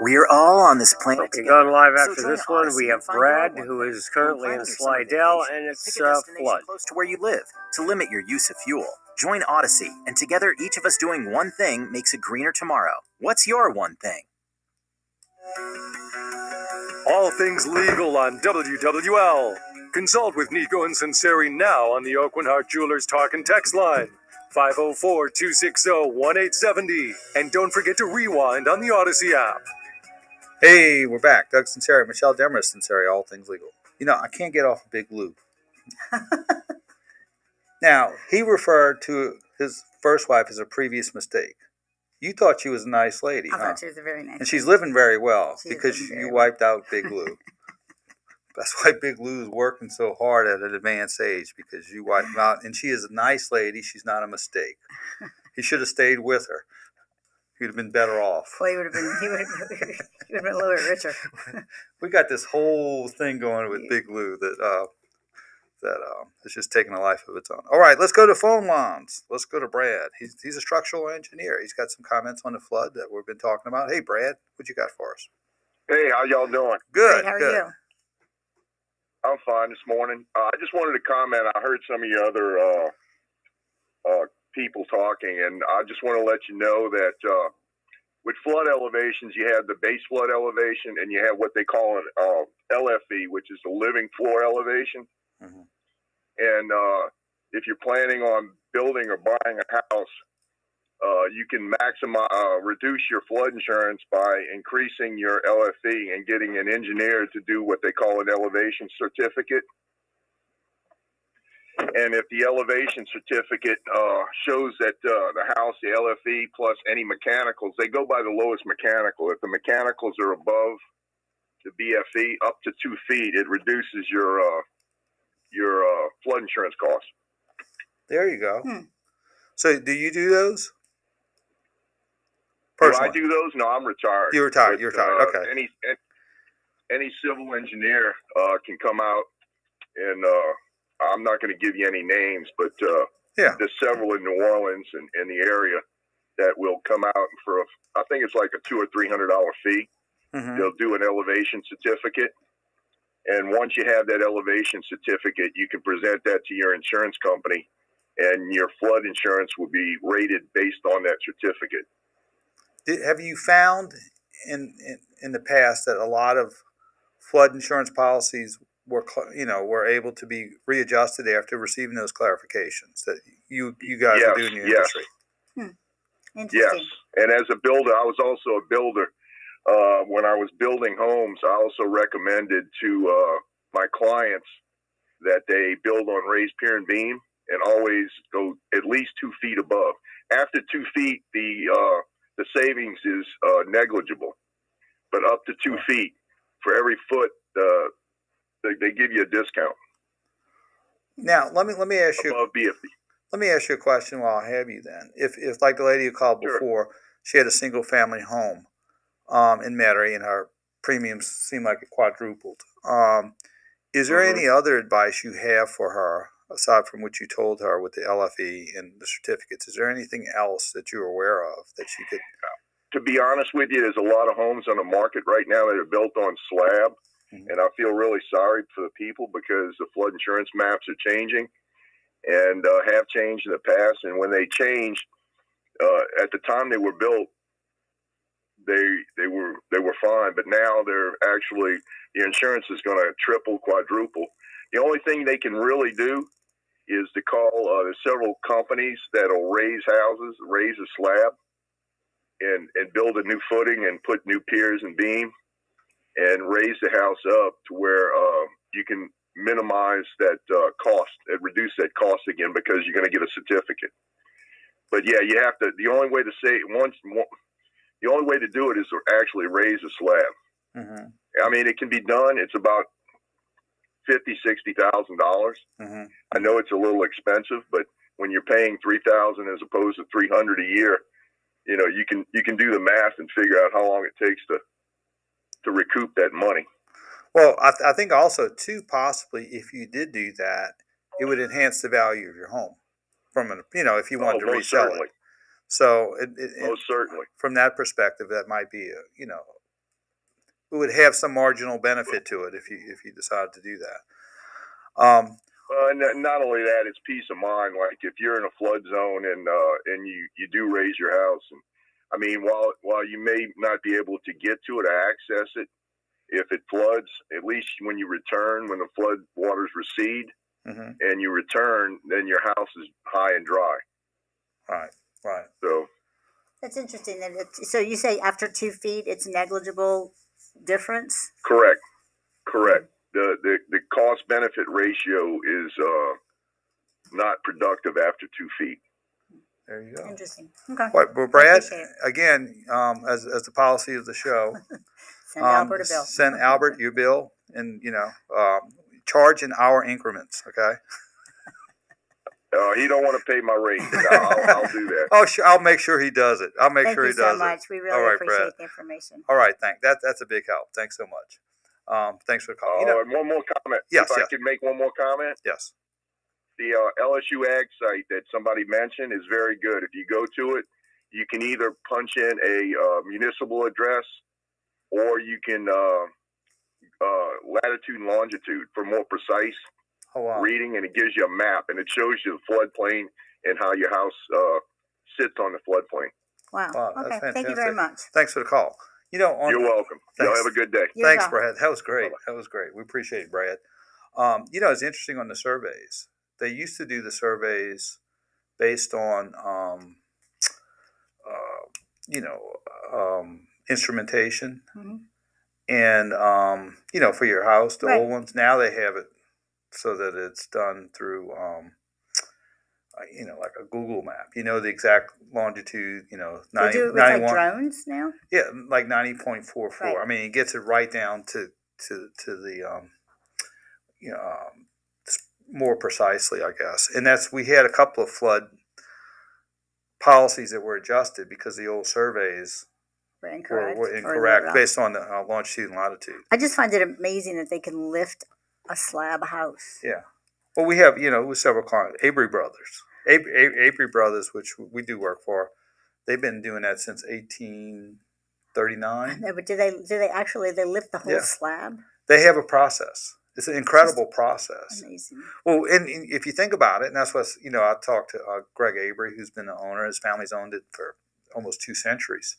We're all on this planet Okay, going live after this one, we have Brad, who is currently in Slidell, and it's flood. Close to where you live to limit your use of fuel. Join Odyssey, and together each of us doing one thing makes a greener tomorrow. What's your one thing? All things legal on WWL. Consult with Nico and Sunseri now on the Oakwyn Hart Jewelers Talk and Text line, 504-260-1870. And don't forget to rewind on the Odyssey app. Hey, we're back. Doug Sunseri, Michelle Demarest Sunseri, All Things Legal. You know, I can't get off of Big Lou. Now, he referred to his first wife as a previous mistake. You thought she was a nice lady, I thought she was a very nice And she's living very well because living very you wiped out Big Lou. That's why Big Lou's working so hard at an advanced age, because you wiped him out. And she is a nice lady. She's not a mistake. He should have stayed with her. He'd have been better off. Well, he would have been a little bit richer. We got this whole thing going with Big Lou that it's just taking a life of its own. All right, let's go to phone lines. Let's go to Brad. He's a structural engineer. He's got some comments on the flood that we've been talking about. Hey, Brad, what you got for us? Hey, how y'all doing? Good. How are good. you? I'm fine this morning. I just wanted to comment. I heard some of your other people talking, and I just want to let you know that with flood elevations, you have the base flood elevation, and you have what they call an LFE, which is the living floor elevation. Mm-hmm. And if you're planning on building or buying a house, you can reduce your flood insurance by increasing your LFE and getting an engineer to do what they call an elevation certificate. And if the elevation certificate shows that the house, the LFE plus any mechanicals, they go by the lowest mechanical. If the mechanicals are above the BFE up to 2 feet, it reduces your flood insurance costs. There you go. So do you do those? Personally? Do I do those? No, I'm retired. You're retired. But, You're retired. Okay. Any civil engineer can come out, and I'm not going to give you any names, but there's several in New Orleans and in the area that will come out for I think it's like a $200 or $300 fee. Mm-hmm. They'll do an elevation certificate. And once you have that elevation certificate, you can present that to your insurance company, and your flood insurance will be rated based on that certificate. Have you found in the past that a lot of flood insurance policies were able to be readjusted after receiving those clarifications that you guys are doing in your industry? Interesting. Yes, and as a builder, I was also a builder. When I was building homes, I also recommended to my clients that they build on raised pier and beam and always go at least 2 feet above. After 2 feet, the savings is negligible, but up to 2 feet for every foot, they give you a discount. Now, let me ask you. Above BFD. Let me ask you a question while I have you then. If like the lady who called before, she had a single family home in Metairie and her premiums seemed like it quadrupled. Is there any other advice you have for her aside from what you told her with the LFE and the certificates? Is there anything else that you're aware of that she could? To be honest with you, there's a lot of homes on the market right now that are built on slab, and I feel really sorry for the people because the flood insurance maps are changing and have changed in the past. And when they changed, at the time they were built, they were fine, but now they're actually, the insurance is going to triple, quadruple. The only thing they can really do is to call. There's several companies that'll raise houses, raise a slab, and build a new footing and put new piers and beam, and raise the house up to where you can minimize that cost and reduce that cost again because you're going to get a certificate. But yeah, you have to. The only way to say the only way to do it is to actually raise a slab. I mean, it can be done. It's about $50,000-$60,000. I know it's a little expensive, but when you're paying $3,000 as opposed to $300 a year, you know, you can do the math and figure out how long it takes to recoup that money. Well, I think also too, possibly if you did do that, it would enhance the value of your home from if you wanted to resell it. So most certainly, from that perspective, that might be it would have some marginal benefit to it if you decide to do that. Not only that, it's peace of mind. Like if you're in a flood zone and you do raise your house, and I mean, while you may not be able to get to it or access it, if it floods, at least when you return, when the flood waters recede and you return, then your house is high and dry. Right. So that's interesting. So you say after 2 feet, it's negligible difference? Correct. The cost benefit ratio is not productive after 2 feet. There you go. Interesting. Okay. Well, Brad, again, as the policy of the show, send Albert a bill. Send Albert your bill, and charge in hour increments. Okay. He don't want to pay my rate. I'll do that. Oh, sure. I'll make sure he does it. Thank you so much. We really appreciate the information. All right, that's a big help. Thanks so much. Thanks for calling. And one more comment. Yes, if I could make one more comment. Yes. The LSU Ag site that somebody mentioned is very good. If you go to it, you can either punch in a municipal address, or you can latitude and longitude for more precise reading, and it gives you a map, and it shows you the floodplain and how your house sits on the floodplain. Wow. Okay. Thank you very much. Thanks for the call. You're welcome. Y'all have a good day. Thanks, Brad. That was great. That was great. We appreciate it, Brad. It's interesting on the surveys. They used to do the surveys based on, instrumentation and, for your house, the old ones. Now they have it so that it's done through, like a Google map. The exact longitude, 90, they do it with 91. like drones now? Yeah, like 90.44. Right. I mean, it gets it right down to the, more precisely, I guess. And we had a couple of flood policies that were adjusted because the old surveys were incorrect, based on the longitude and latitude. I just find it amazing that they can lift a slab house. Yeah. Well, we have, with several clients, Avery Brothers, which we do work for. They've been doing that since 1839. No, but do they lift the whole slab? They have a process. It's an incredible process. Amazing. Well, and if you think about it, and that's what, I talked to Greg Avery, who's been the owner. His family's owned it for almost 2 centuries.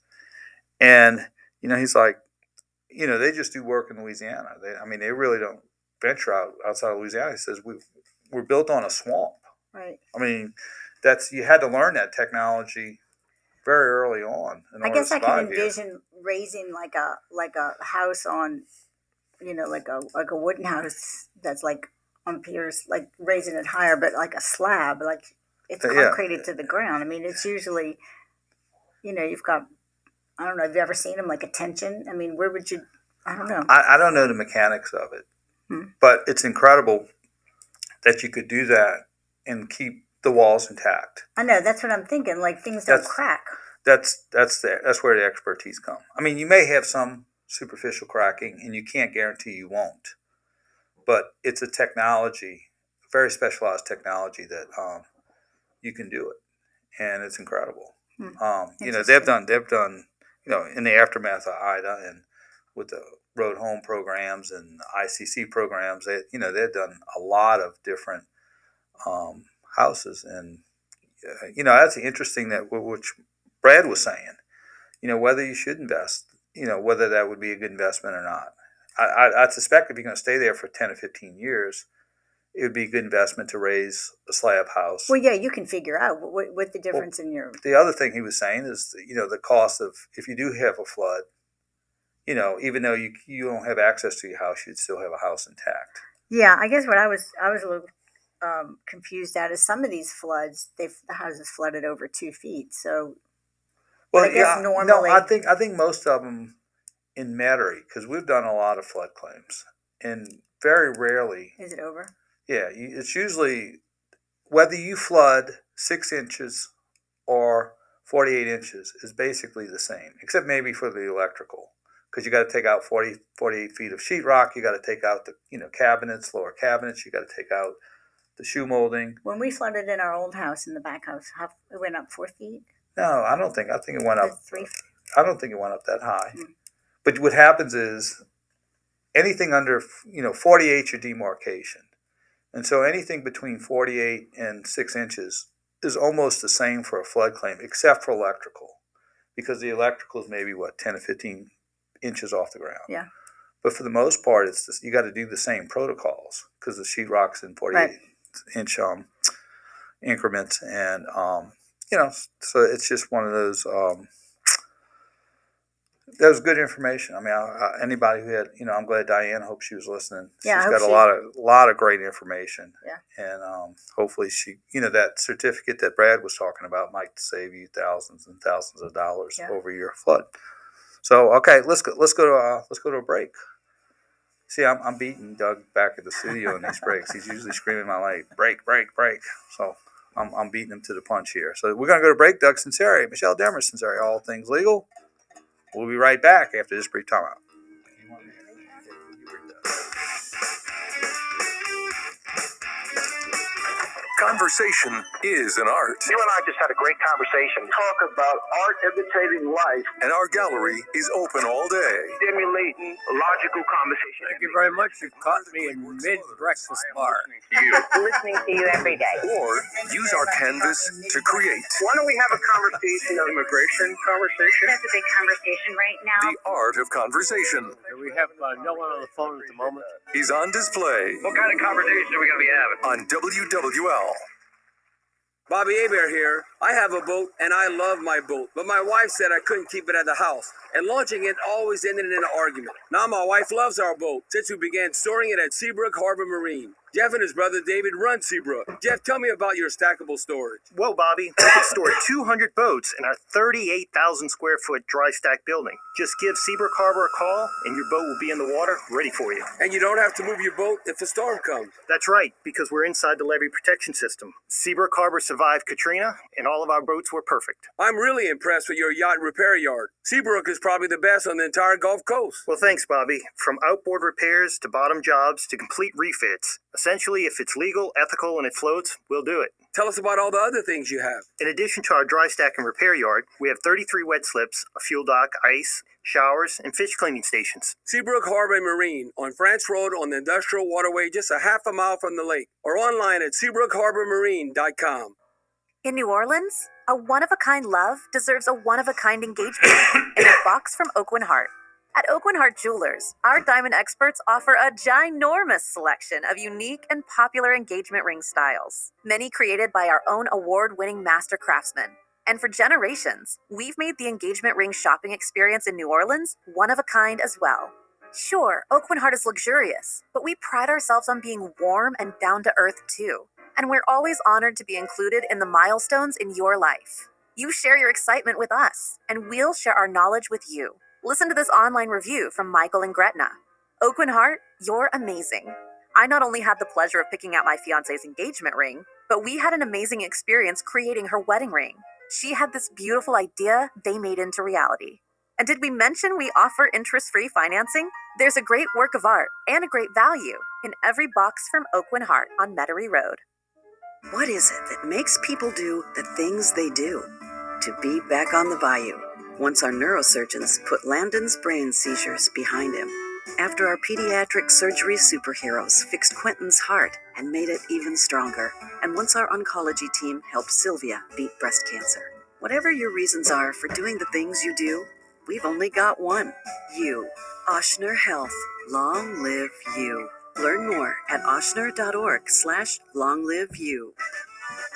And, he's like, they just do work in Louisiana. They really don't venture outside of Louisiana. He says, we're built on a swamp. Right. You had to learn that technology very early on. I guess I can envision raising like a house on, like a wooden house that's like on piers, like raising it higher, but like a slab, like it's concreted to the ground. I mean, it's usually, you've got, I don't know, have you ever seen them like a tension? I mean, where would you, I don't know. I don't know the mechanics of it, but it's incredible that you could do that and keep the walls intact. I know, that's what I'm thinking. Like things don't crack. That's where the expertise comes. I mean, you may have some superficial cracking, and you can't guarantee you won't. But it's a technology, very specialized technology that you can do it, and it's incredible. They've done in the aftermath of Ida and with the road home programs and ICC programs, they've done a lot of different houses, and that's interesting that which Brad was saying, whether you should invest, whether that would be a good investment or not. I suspect if you're going to stay there for 10 or 15 years, it would be a good investment to raise a slab house. Well, yeah, you can figure out what the difference in your. The other thing he was saying is, the cost of, if you do have a flood, even though you don't have access to your house, you'd still have a house intact. Yeah, I guess what I was a little confused at is some of these floods, the houses flooded over 2 feet. So, well, I guess normally, no, I think most of them in Metairie, because we've done a lot of flood claims, and very rarely is it over. Yeah, it's usually whether you flood 6 inches or 48 inches is basically the same, except maybe for the electrical, because you got to take out 48 feet of sheetrock. You got to take out the cabinets, lower cabinets. You got to take out the shoe molding. When we flooded in our old house in the back house, it went up 4 feet. No, I don't think. I think it went up 3 feet. I don't think it went up that high. But what happens is anything under 48 your demarcation. And so anything between 48 and 6 inches is almost the same for a flood claim, except for electrical, because the electrical is maybe 10 to 15 inches off the ground. Yeah. But for the most part, it's just, you got to do the same protocols because the sheetrock's in 48-inch increments, and so it's just one of those. That was good information. I mean, anybody who had, I'm glad Diane. Hope she was listening. Yeah, she's got a lot of great information. Yeah, and hopefully she, that certificate that Brad was talking about might save you thousands and thousands of dollars over your flood. So okay, let's go to a break. See, I'm beating Doug back at the studio in these breaks. He's usually screaming my like break. So I'm beating him to the punch here. So we're gonna go to break. Doug Sunseri, Michelle Demmer Sunseri, all things legal. We'll be right back after this brief timeout. Conversation is an art. You and I just had a great conversation. Talk about art imitating life. And our gallery is open all day. Stimulating logical conversation. Thank you very much. You caught me in mid-breakfast bar. Listening to you every day. Or use our canvas to create. Why don't we have a conversation, an immigration conversation? That's a big conversation right now. The art of conversation. We have no one on the phone at the moment. Is on display. What kind of conversation are we going to be having? On WWL. Bobby Hebert here. I have a boat and I love my boat, but my wife said I couldn't keep it at the house, and launching it always ended in an argument. Now my wife loves our boat since we began storing it at Seabrook Harbor Marine. Jeff and his brother David run Seabrook. Jeff, tell me about your stackable storage. Well, Bobby, we can store 200 boats in our 38,000 square foot dry stack building. Just give Seabrook Harbor a call and your boat will be in the water ready for you. And you don't have to move your boat if a storm comes. That's right, because we're inside the levee protection system. Seabrook Harbor survived Katrina, and all of our boats were perfect. I'm really impressed with your yacht repair yard. Seabrook is probably the best on the entire Gulf Coast. Well, thanks, Bobby. From outboard repairs to bottom jobs to complete refits. Essentially, if it's legal, ethical, and it floats, we'll do it. Tell us about all the other things you have. In addition to our dry stack and repair yard, we have 33 wet slips, a fuel dock, ice, showers, and fish cleaning stations. Seabrook Harbor Marine on France Road on the Industrial Waterway, just a half a mile from the lake, or online at SeabrookHarborMarine.com. In New Orleans, a one-of-a-kind love deserves a one-of-a-kind engagement in a box from Oak Heart. At Oak Heart Jewelers, our diamond experts offer a ginormous selection of unique and popular engagement ring styles, many created by our own award-winning master craftsmen. And for generations, we've made the engagement ring shopping experience in New Orleans one of a kind as well. Sure, Oakwin Heart is luxurious, but we pride ourselves on being warm and down to earth too. And we're always honored to be included in the milestones in your life. You share your excitement with us, and we'll share our knowledge with you. Listen to this online review from Michael and Gretna. Oakwin Heart, you're amazing. I not only had the pleasure of picking out my fiance's engagement ring, but we had an amazing experience creating her wedding ring. She had this beautiful idea they made into reality. And did we mention we offer interest-free financing? There's a great work of art and a great value in every box from Oakwin Heart on Metairie Road. What is it that makes people do the things they do? To be back on the bayou, once our neurosurgeons put Landon's brain seizures behind him. After our pediatric surgery superheroes fixed Quentin's heart and made it even stronger. And once our oncology team helped Sylvia beat breast cancer. Whatever your reasons are for doing the things you do, we've only got one. You. Ochsner Health. Long live you. Learn more at ochsner.org/longliveyou.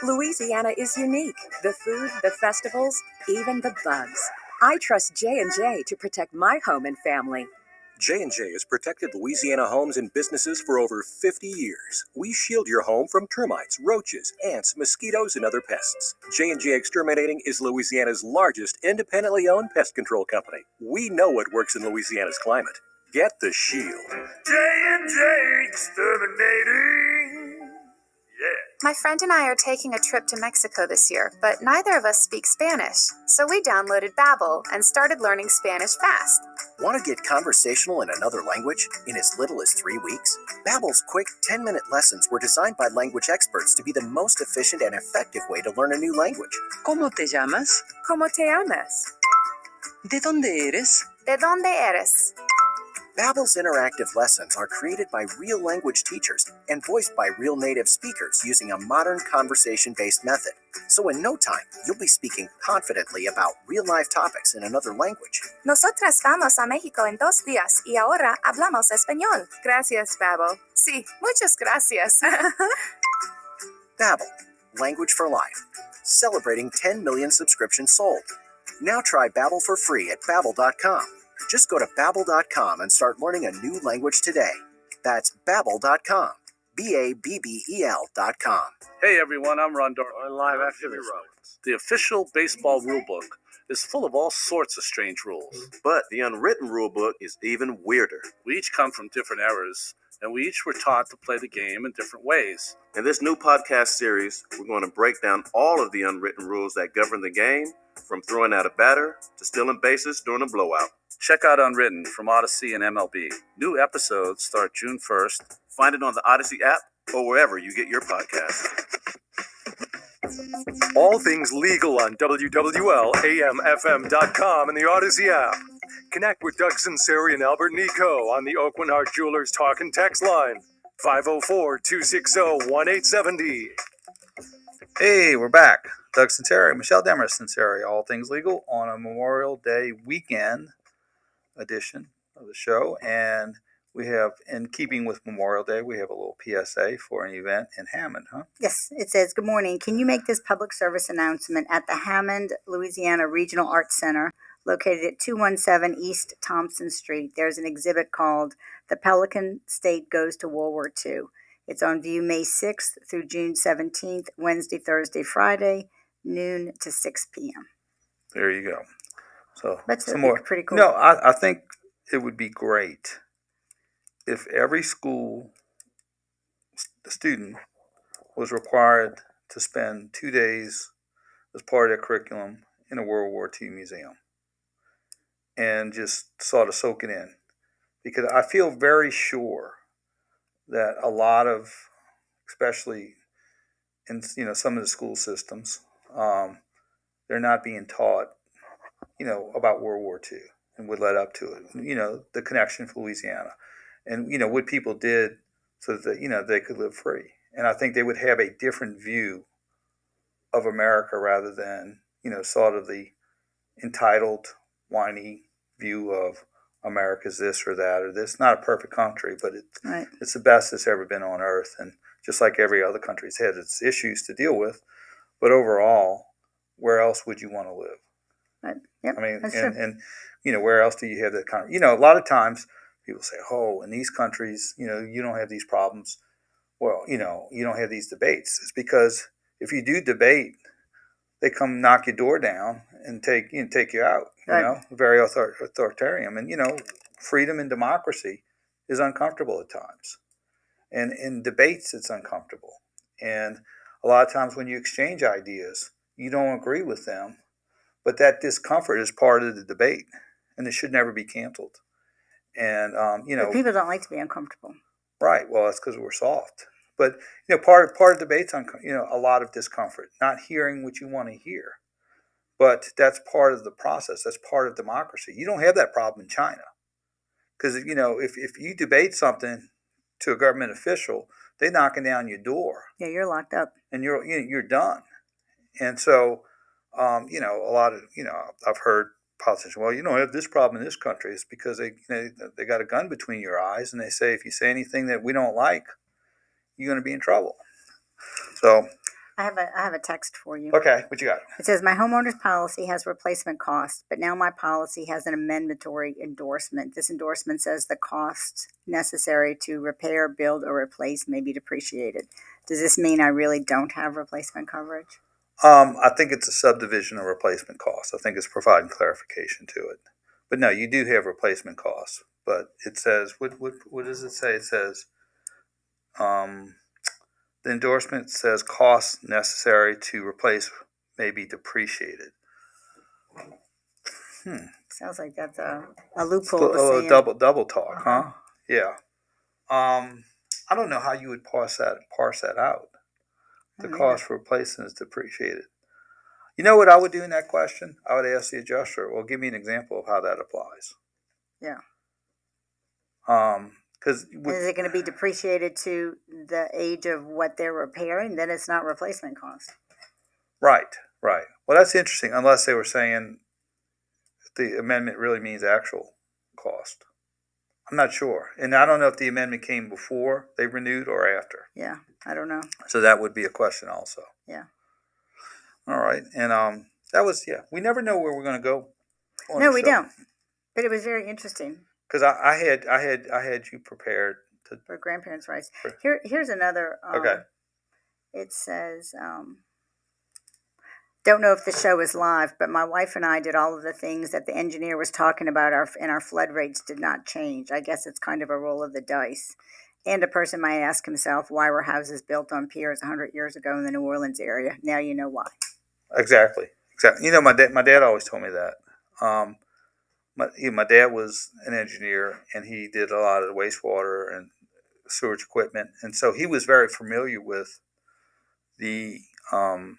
Louisiana is unique. The food, the festivals, even the bugs. I trust J&J to protect my home and family. J&J has protected Louisiana homes and businesses for over 50 years. We shield your home from termites, roaches, ants, mosquitoes, and other pests. J&J Exterminating is Louisiana's largest independently owned pest control company. We know what works in Louisiana's climate. Get the shield. J&J Exterminating. Yeah. My friend and I are taking a trip to Mexico this year, but neither of us speak Spanish. So we downloaded Babbel and started learning Spanish fast. Want to get conversational in another language in as little as 3 weeks? Babbel's quick 10-minute lessons were designed by language experts to be the most efficient and effective way to learn a new language. ¿Cómo te llamas? ¿Cómo te llamas? ¿De dónde eres? ¿De dónde eres? Babbel's interactive lessons are created by real language teachers and voiced by real native speakers using a modern conversation-based method. So in no time, you'll be speaking confidently about real-life topics in another language. Nosotras vamos a México en 2 días y ahora hablamos español. Gracias, Babbel. Sí, muchas gracias. Babbel, language for life. Celebrating 10 million subscriptions sold. Now try Babbel for free at babbel.com. Just go to babbel.com and start learning a new language today. That's babbel.com. BABBEL.com. Hey everyone, I'm Ron Dorn. On live after this. The official baseball rulebook is full of all sorts of strange rules. But the unwritten rulebook is even weirder. We each come from different eras, and we each were taught to play the game in different ways. In this new podcast series, we're going to break down all of the unwritten rules that govern the game, from throwing out a batter to stealing bases during a blowout. Check out Unwritten from Odyssey and MLB. New episodes start June 1st. Find it on the Odyssey app or wherever you get your podcasts. All things legal on WWL-AMFM.com and the Odyssey app. Connect with Doug Sunseri and Albert Nico on the Oakwin Heart Jewelers Talk and Text line. 504-260-1870. Hey, we're back. Doug Sunseri, Michelle Demers Sunseri, All Things Legal on a Memorial Day weekend edition of the show. And we have, in keeping with Memorial Day, we have a little PSA for an event in Hammond, huh? Yes, it says, good morning. Can you make this public service announcement at the Hammond, Louisiana Regional Arts Center, located at 217 East Thompson Street? There's an exhibit called The Pelican State Goes to World War II. It's on view May 6th through June 17th, Wednesday, Thursday, Friday, noon to 6 p.m. There you go. So That's some more. Pretty cool. No, I think it would be great if every school student was required to spend 2 days as part of their curriculum in a World War II museum and just sort of soak it in. Because I feel very sure that a lot of, especially in some of the school systems, they're not being taught, about World War II and what led up to it. The connection for Louisiana, and what people did so that they could live free. And I think they would have a different view of America rather than sort of the entitled, whiny view of America's this or that or this. Not a perfect country, but it's the best it's ever been on earth. And just like every other country's had its issues to deal with, but overall, where else would you want to live? Right. Yep, I mean, that's and, true. and, where else do you have that kind of, a lot of times people say, oh, in these countries, you don't have these problems. Well, you don't have these debates. It's because if you do debate, they come knock your door down and take you out, Right. very authoritarian. And, freedom and democracy is uncomfortable at times. And in debates, it's uncomfortable. And a lot of times when you exchange ideas, you don't agree with them, but that discomfort is part of the debate, and it should never be canceled. And, But people don't like to be uncomfortable. right. Well, that's because we're soft. But, part of debate's a lot of discomfort, not hearing what you want to hear. But that's part of the process. That's part of democracy. You don't have that problem in China. Because, if you debate something to a government official, they're knocking down your door. Yeah, you're locked up. And you're done. And so, a lot of, I've heard politicians, well, you don't have this problem in this country. It's because they got a gun between your eyes, and they say, if you say anything that we don't like, you're going to be in trouble. So I have a text for you. Okay, what you got? It says, my homeowner's policy has replacement costs, but now my policy has an amendatory endorsement. This endorsement says the costs necessary to repair, build, or replace may be depreciated. Does this mean I really don't have replacement coverage? I think it's a subdivision of replacement costs. I think it's providing clarification to it. But no, you do have replacement costs. But it says, what does it say? It says, the endorsement says costs necessary to replace may be depreciated. Sounds like that's a loophole to say. Double talk, huh? Yeah. I don't know how you would parse that out. The cost for replacing is depreciated. You know what I would do in that question? I would ask the adjuster, well, give me an example of how that applies. Yeah. Because is it going to be depreciated to the age of what they're repairing? Then it's not replacement cost. Right. Well, that's interesting, unless they were saying the amendment really means actual cost. I'm not sure. And I don't know if the amendment came before they renewed or after. Yeah, I don't know. So that would be a question also. Yeah. All right. And that was, we never know where we're going to go. No, we don't. But it was very interesting. Because I had you prepared for grandparents' rights. Here's another. Okay. It says, don't know if the show is live, but my wife and I did all of the things that the engineer was talking about, and our flood rates did not change. I guess it's kind of a roll of the dice. And a person might ask himself, why were houses built on piers 100 years ago in the New Orleans area? Now you know why. Exactly. My dad always told me that. My dad was an engineer, and he did a lot of the wastewater and sewage equipment, and so he was very familiar with the, how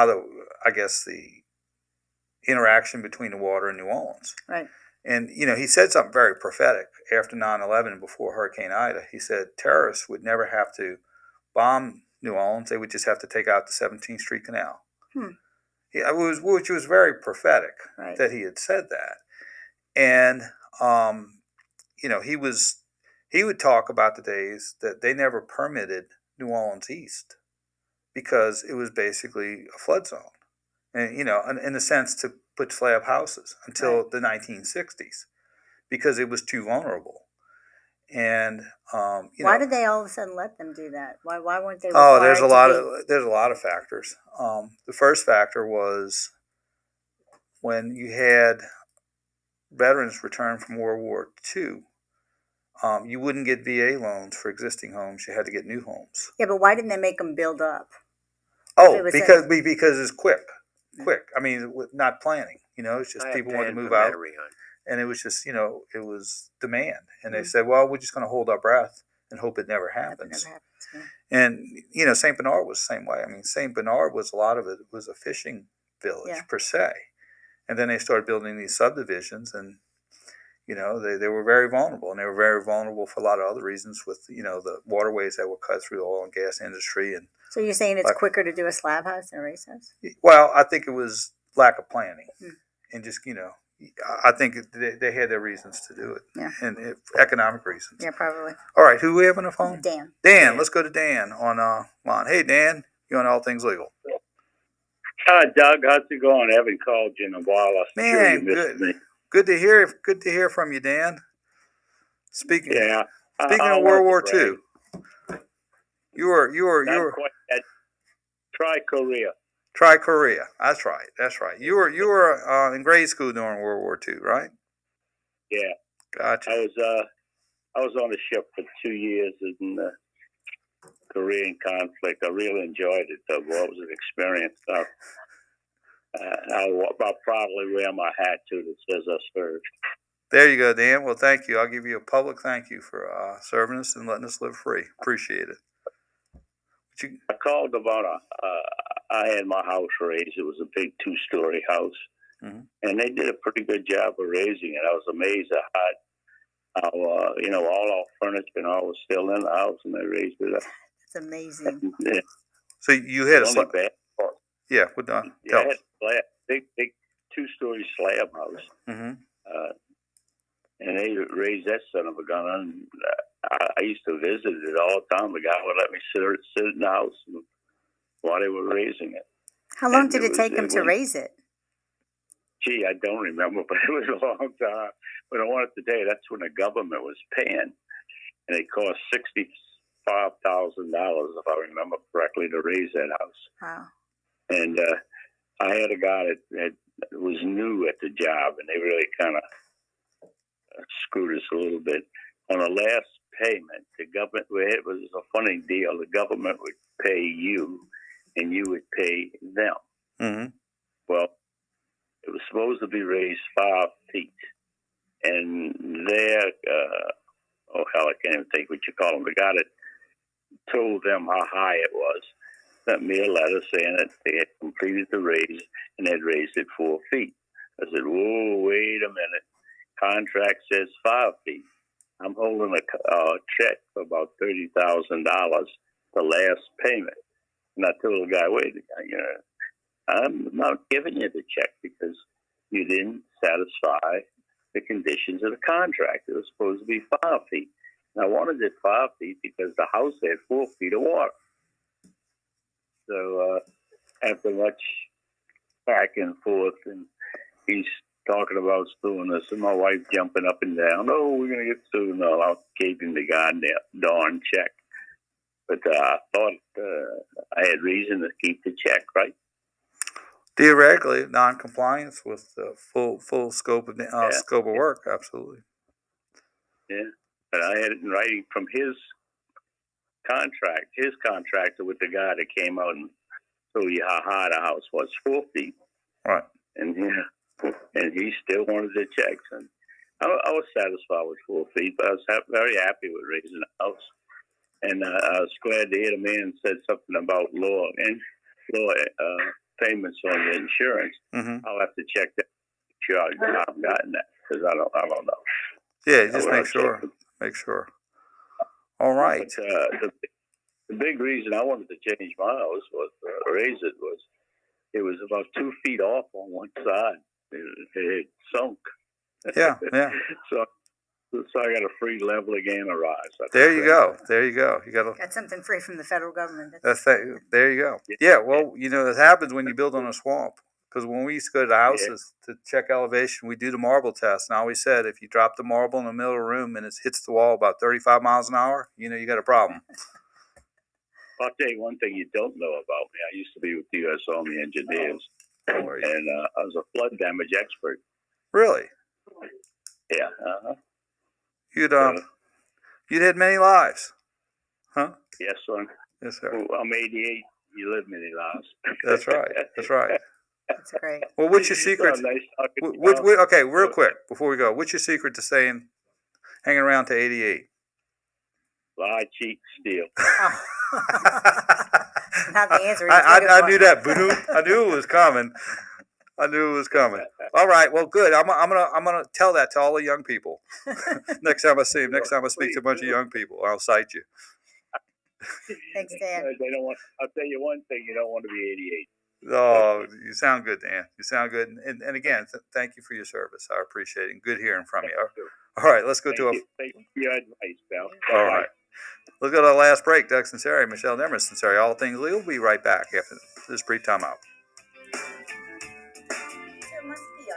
the interaction between the water and New Orleans. Right. And, he said something very prophetic after 9/11 and before Hurricane Ida. He said terrorists would never have to bomb New Orleans; they would just have to take out the 17th Street Canal. Which was very prophetic that he had said that. And, he would talk about the days that they never permitted New Orleans East because it was basically a flood zone. And, in the sense to put slab houses until the 1960s because it was too vulnerable. And, why did they all of a sudden let them do that? Why weren't they? There's a lot of factors. The first factor was when you had veterans return from World War II, you wouldn't get VA loans for existing homes. You had to get new homes. Yeah, but why didn't they make them build up? Because it's quick. I mean, not planning. It's just people wanted to move out, and it was just it was demand, and they said, well, we're just going to hold our breath and hope it never happens. And Saint Bernard was the same way. I mean, Saint Bernard was a lot of it was a fishing village per se. And then they started building these subdivisions, and they were very vulnerable, and they were very vulnerable for a lot of other reasons with the waterways that were cut through the oil and gas industry. And so you're saying it's quicker to do a slab house than a race house? Well, I think it was lack of planning, and just I think they had their reasons to do it, and economic reasons. Yeah, probably. All right, who do we have on the phone? Dan. Let's go to Dan on line. Hey, Dan, you on All Things Legal? Doug, how's it going? I haven't called you in a while. I'm sure you Man, missed me. good to hear. Good to hear from you, Dan. Speaking Yeah. speaking I of want World War to brag. II, you were Not quite yet. Try Korea. Try Korea. That's right. That's right. You were in grade school during World War II, right? Yeah. Gotcha. I was on a ship for 2 years in the Korean conflict. I really enjoyed it, though. Well, it was an experience. I'll probably wear my hat, too, that says I served. There you go, Dan. Well, thank you. I'll give you a public thank you for serving us and letting us live free. Appreciate it. I called about I had my house raised. It was a big 2-story house. Mm-hmm. And they did a pretty good job of raising it. I was amazed at how all our furniture and all was still in the house, and they raised it up. It's amazing. Yeah. So you had a Only bad. Yeah, Yeah, I had a slab, big 2-story slab house. Mm-hmm. And they raised that son of a gun. And I used to visit it all the time. The guy would let me sit in the house while they were raising it. How long did it take them to raise it? Gee, I don't remember, but it was a long time. But I wanted to tell you, that's when the government was paying. And it cost $65,000, if I remember correctly, to raise that house. Wow. And I had a guy that was new at the job, and they really kind of screwed us a little bit. On the last payment, the government, it was a funny deal. The government would pay you, and you would pay them. Mm-hmm. Well, it was supposed to be raised 5 feet. And their, I can't even think what you call them. The guy that told them how high it was sent me a letter saying that they had completed the raise and they'd raised it 4 feet. I said, whoa, wait a minute. Contract says 5 feet. I'm holding a check for about $30,000, the last payment. And I told the guy, wait, I'm not giving you the check because you didn't satisfy the conditions of the contract. It was supposed to be 5 feet. And I wanted it 5 feet because the house had 4 feet of water. So after much back and forth, and he's talking about suing us, and my wife jumping up and down, oh, we're going to get sued. No, I gave him the goddamn darn check. But I thought I had reason to keep the check, right? Theoretically, non-compliance with the full scope of scope of work, absolutely. Yeah, but I had it in writing from his contractor with the guy that came out and told you how high the house was, 4 feet. Right. And he still wanted the checks. And I was satisfied with 4 feet, but I was very happy with raising the house. And I was glad to hear the man said something about law payments on the insurance. Mm-hmm. I'll have to check that. Sure, I've gotten that because I don't know. Yeah, just make sure. Make sure. All right. But, the big reason I wanted to change my house was raise it was about 2 feet off on one side. It sunk. Yeah. So I got a free leveling and a rise. There you go. You got something free from the federal government. There you go. Yeah. Well, that happens when you build on a swamp. Because when we used to go to the houses to check elevation, we do the marble test. And I always said, if you drop the marble in the middle of the room and it hits the wall about 35 miles an hour, you got a problem. I'll tell you one thing you don't know about me. I used to be with the U.S. Army Engineers, and I was a flood damage expert. Really? Yeah. You'd had many lives, huh? Yes, son. Yes, sir. Well, I'm 88. You live many lives. That's right. That's great. Well, what's your secret? Okay, real quick before we go, what's your secret to hanging around to 88? Lie, cheat, steal. Not the answer. I knew that. I knew it was coming. All right. Well, good. I'm gonna tell that to all the young people. Next time I see them. Next time I speak to a bunch of young people, I'll cite you. Thanks, Dan. They don't want. I'll tell you one thing. You don't want to be 88. Oh, you sound good, Dan. You sound good. And again, thank you for your service. I appreciate it. Good hearing from you. All right. Let's go Thank you for your advice, pal. All right. Let's go to the last break. Doug Sunseri, Michelle Demers Sunseri, All Things Legal. We'll be right back after this brief timeout.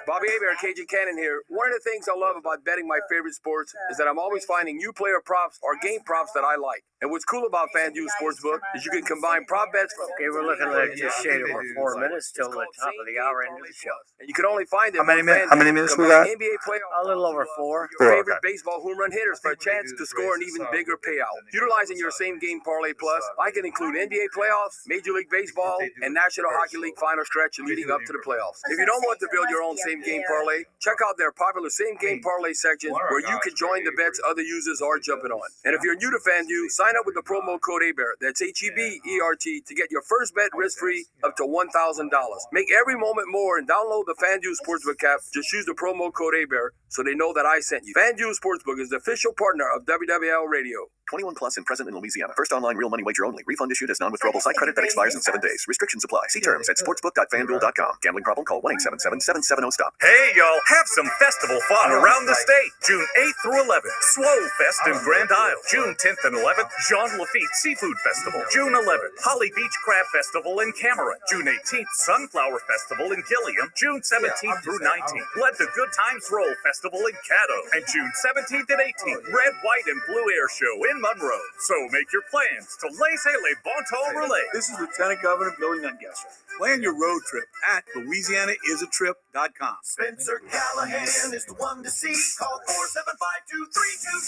Bobby Abear, Cajun Cannon here. One of the things I love about betting my favorite sports is that I'm always finding new player props or game props that I like. And what's cool about FanDuel Sportsbook is you can combine prop bets from... Okay, we're looking at just shade over 4 minutes till the top of the hour into the show. And you can only find them How many on minutes? FanDuel. How many minutes we Combine got? NBA playoff A little over 4. your favorite baseball home run hitters for a chance to score an even bigger payout. Utilizing your same game parlay plus, I can include NBA playoffs, Major League Baseball, and National Hockey League final stretch leading up to the playoffs. If you don't want to build your own same game parlay, check out their popular same game parlay section where you can join the bets other users are jumping on. And if you're new to FanDuel, sign up with the promo code ABEAR. That's HEBERT to get your first bet risk-free up to $1,000. Make every moment more and download the FanDuel Sportsbook app. Just use the promo code ABEAR so they know that I sent you. FanDuel Sportsbook is the official partner of WWL Radio. 21 plus and present in Louisiana. First online real money wager only. Refund issued as non-withdrawable site credit that expires in 7 days. Restrictions apply. See terms at sportsbook.fanduel.com. Gambling problem? Call 1-877-770-STOP. Hey, y'all, have some festival fun around the state. June 8th through 11th, Swole Fest in Grand Isle. June 10th and 11th, Jean Lafitte Seafood Festival. June 11th, Holly Beach Crab Festival in Cameron. June 18th, Sunflower Festival in Gilliam. June 17th through 19th, Let the Good Times Roll Festival in Caddo. And June 17th and 18th, Red, White, and Blue Air Show in Monroe. So make your plans to Laissez les Bon Temps Relais. This is Lieutenant Governor Billy Nungesser. Plan your road trip at LouisianaIsATrip.com. Spencer Callahan is the one to see. Call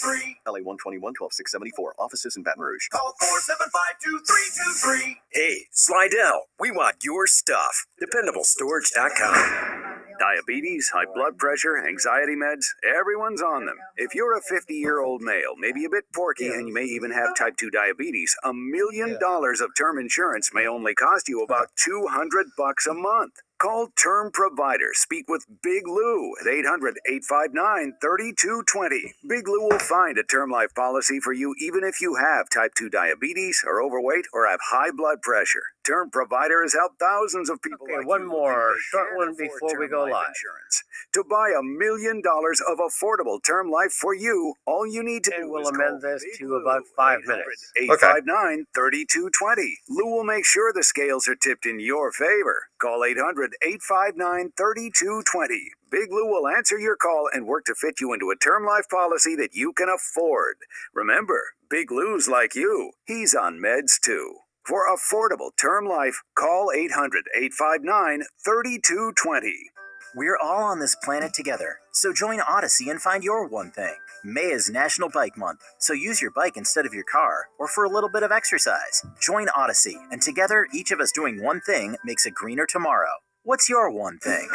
475-2323. LA 121-12674. Offices in Baton Rouge. Call 475-2323. Hey, Slidell, we want your stuff. DependableStorage.com. Diabetes, high blood pressure, anxiety meds, everyone's on them. If you're a 50-year-old male, maybe a bit porky, and you may even have type 2 diabetes, $1 million of term insurance may only cost you about $200 a month. Call Term Provider. Speak with Big Lou at 800-859-3220. Big Lou will find a term life policy for you even if you have type 2 diabetes, are overweight, or have high blood pressure. Term Provider has helped thousands of people. Okay, one more short one before we go live. Insurance. To buy $1 million of affordable term life for you, all you need to do we'll is amend this to about 5 minutes. 859-3220. Lou will make sure the scales are tipped in your favor. Call 800-859-3220. Big Lou will answer your call and work to fit you into a term life policy that you can afford. Remember, Big Lou's like you. He's on meds too. For affordable term life, call 800-859-3220. We're all on this planet together, so join Odyssey and find your one thing. May is National Bike Month, so use your bike instead of your car, or for a little bit of exercise. Join Odyssey, and together, each of us doing one thing makes a greener tomorrow. What's your one thing?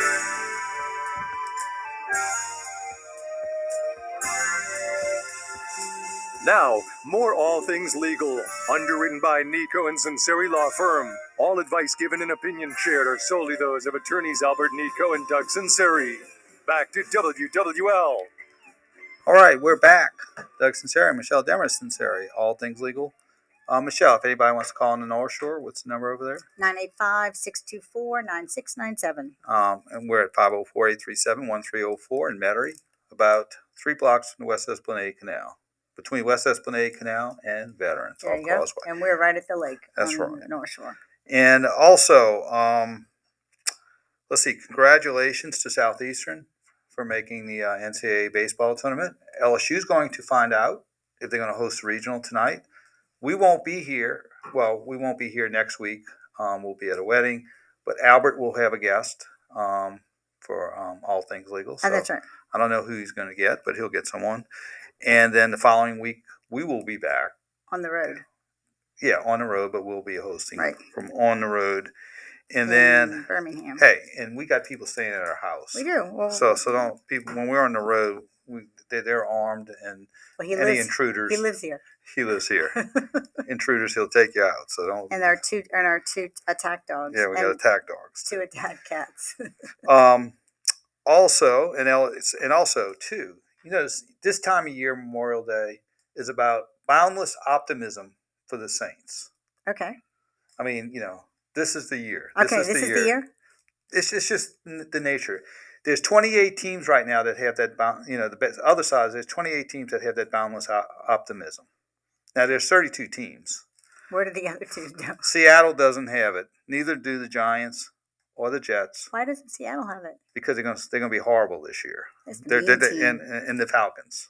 Now, more All Things Legal, underwritten by Nico and Sunseri Law Firm. All advice given and opinion shared are solely those of attorneys Albert Nico and Doug Sunseri. Back to WWL. All right, we're back. Doug Sunseri, Michelle Demers Sunseri, All Things Legal. Michelle, if anybody wants to call in the North Shore, what's the number over there? 985-624-9697. And we're at 504-837-1304 in Metairie, about 3 blocks from the West Esplanade Canal, between West Esplanade Canal and Veterans There off you go. Causeway. And we're right at the lake. That's on right. the North Shore. And also, let's see, congratulations to Southeastern for making the NCAA baseball tournament. LSU's going to find out if they're going to host a regional tonight. We won't be here. Well, we won't be here next week. We'll be at a wedding. But Albert will have a guest for All Things Legal. So that's right. I don't know who he's going to get, but he'll get someone. And then the following week, we will be back. On the road. Yeah, on the road, but we'll be hosting Right. from on the road. And In then Birmingham. Hey, and we got people staying at our house. We do. Well, So don't people when we're on the road, they're armed and any intruders. He lives here. He lives here. Intruders, he'll take you out. So don't. And our two attack dogs. Yeah, we got attack dogs. 2 attack cats. Also, and also too, this time of year, Memorial Day, is about boundless optimism for the Saints. Okay. I mean, this is the year. This is the year. It's just the nature. There's 28 teams right now that have that, the other side, there's 28 teams that have that boundless optimism. Now, there's 32 teams. Where do the other 2 go? Seattle doesn't have it. Neither do the Giants. or the Jets. Why doesn't Seattle have it? Because they're gonna be horrible this year. It's the mean team. And the Falcons.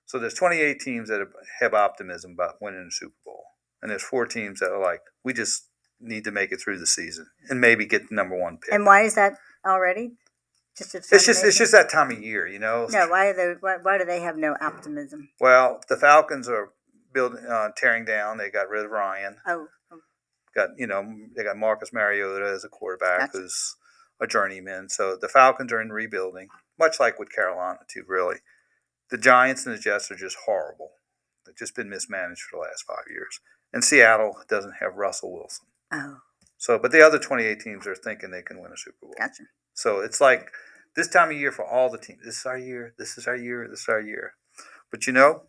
So there's 28 teams that have optimism about winning the Super Bowl, and there's 4 teams that are like, we just need to make it through the season and maybe get the number 1 pick. And why is that already? It's just that time of year, you know. No, why do they have no optimism? Well, the Falcons are tearing down. They got rid of Ryan. Oh. They got Marcus Mariota as a quarterback who's a journeyman. So the Falcons are in rebuilding, much like with Carolina too, really. The Giants and the Jets are just horrible. They've just been mismanaged for the last 5 years. And Seattle doesn't have Russell Wilson. Oh. So, but the other 28 teams are thinking they can win a Super Bowl. Gotcha. So it's like this time of year for all the teams. This is our year. This is our year. This is our year. But people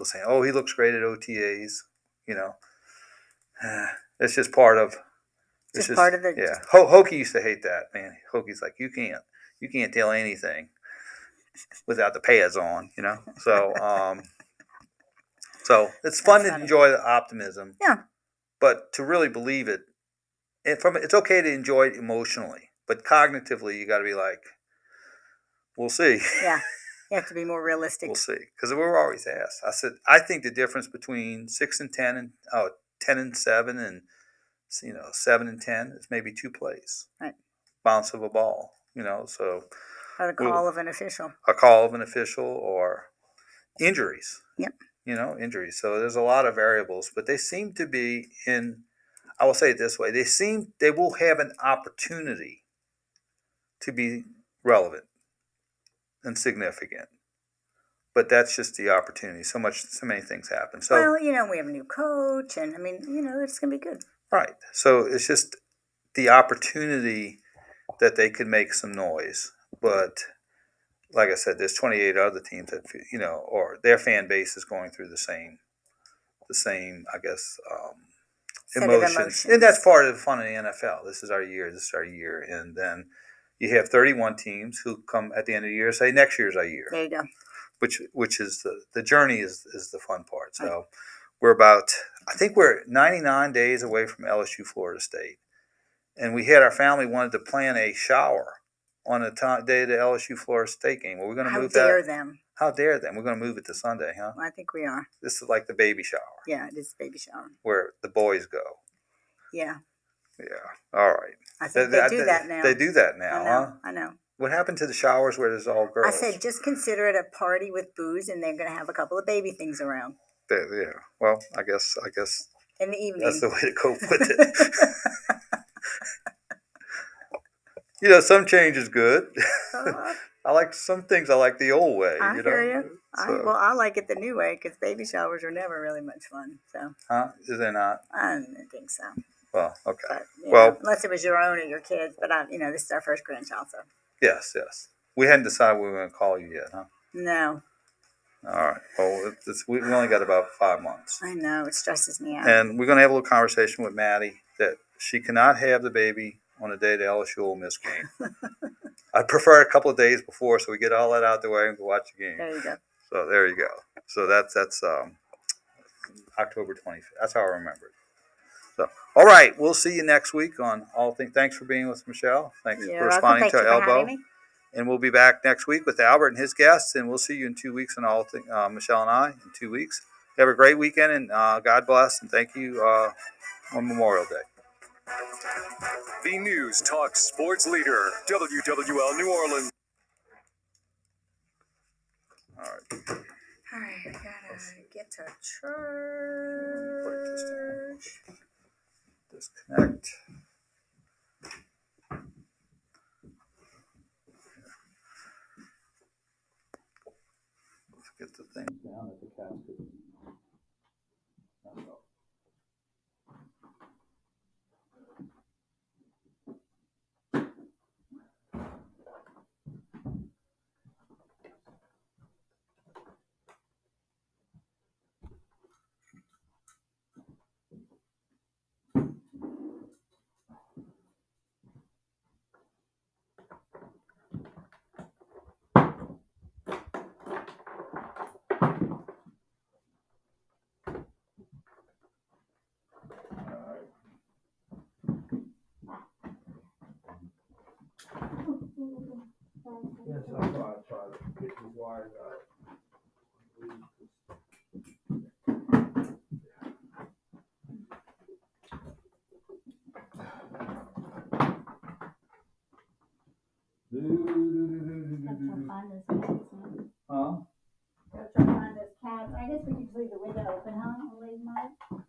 saying, "Oh, he looks great at OTAs." It's just part of. It's just part of the. Yeah, Hokie used to hate that, man. Hokie's like, you can't tell anything without the pads on, So, so it's fun to enjoy the optimism. Yeah. But to really believe it, it's okay to enjoy it emotionally, but cognitively, you got to be like, we'll see. Yeah. You have to be more realistic. We'll see, because we were always asked. I said, I think the difference between 6 and 10 and 10 and 7 and 7 and 10 is maybe 2 plays. Right. Bounce of a ball. So. Or the call of an official. A call of an official or injuries. Yep. Injuries. So there's a lot of variables, but they seem to be I will say it this way, they will have an opportunity to be relevant and significant. But that's just the opportunity. So many things happen. So well, we have a new coach, and it's gonna be good. Right. So it's just the opportunity that they could make some noise. But like I said, there's 28 other teams that or their fan base is going through the same, I guess, emotions. And that's part of the fun of the NFL. This is our year. This is our year. And then you have 31 teams who come at the end of the year and say, next year's our year. There you go. Which is the journey is the fun part. So we're I think we're 99 days away from LSU Florida State. And we had our family wanted to plan a shower on the day of the LSU Florida State game. Well, we're going to move that. How dare them? How dare them? We're going to move it to Sunday, huh? Well, I think we are. This is like the baby shower. Yeah, it is baby shower. Where the boys go. Yeah. Yeah. All right. I think they do that now. They do that now, huh? I know. What happened to the showers where there's all girls? I said just consider it a party with booze, and they're going to have a couple of baby things around. Yeah. Well, I guess. In the evening. That's the way to cope with it. Some change is good. I like some things. I like the old way. I hear you. I like it the new way because baby showers are never really much fun. So. Huh? Is there not? I don't think so. Well, okay. But, unless it was your own or your kids, but this is our first grandchild, so. Yes. We hadn't decided we were going to call you yet, huh? No. All right. Well, we only got about 5 months. I know. It stresses me out. And we're going to have a little conversation with Maddie that she cannot have the baby on the day of the LSU Ole Miss game. I'd prefer a couple of days before so we get all that out the way and go watch the game. There you go. So there you go. So that's October 25th. That's how I remember it. So, all right. We'll see you next week on All Things. Thanks for being with Michelle. Thanks for responding to Elbow. And we'll be back next week with Albert and his guests. And we'll see you in 2 weeks on All Things. Michelle and I in 2 weeks. Have a great weekend and God bless. And thank you on Memorial Day. The News Talk Sports Leader, WWL New Orleans. All right. All right, I gotta get to church. Disconnect. Let's get the thing down at the casket. That's why I try to get the wires out. Find those cats, huh? Huh? Go try to find those cats. I guess we could just leave the window open, huh? We'll leave them out.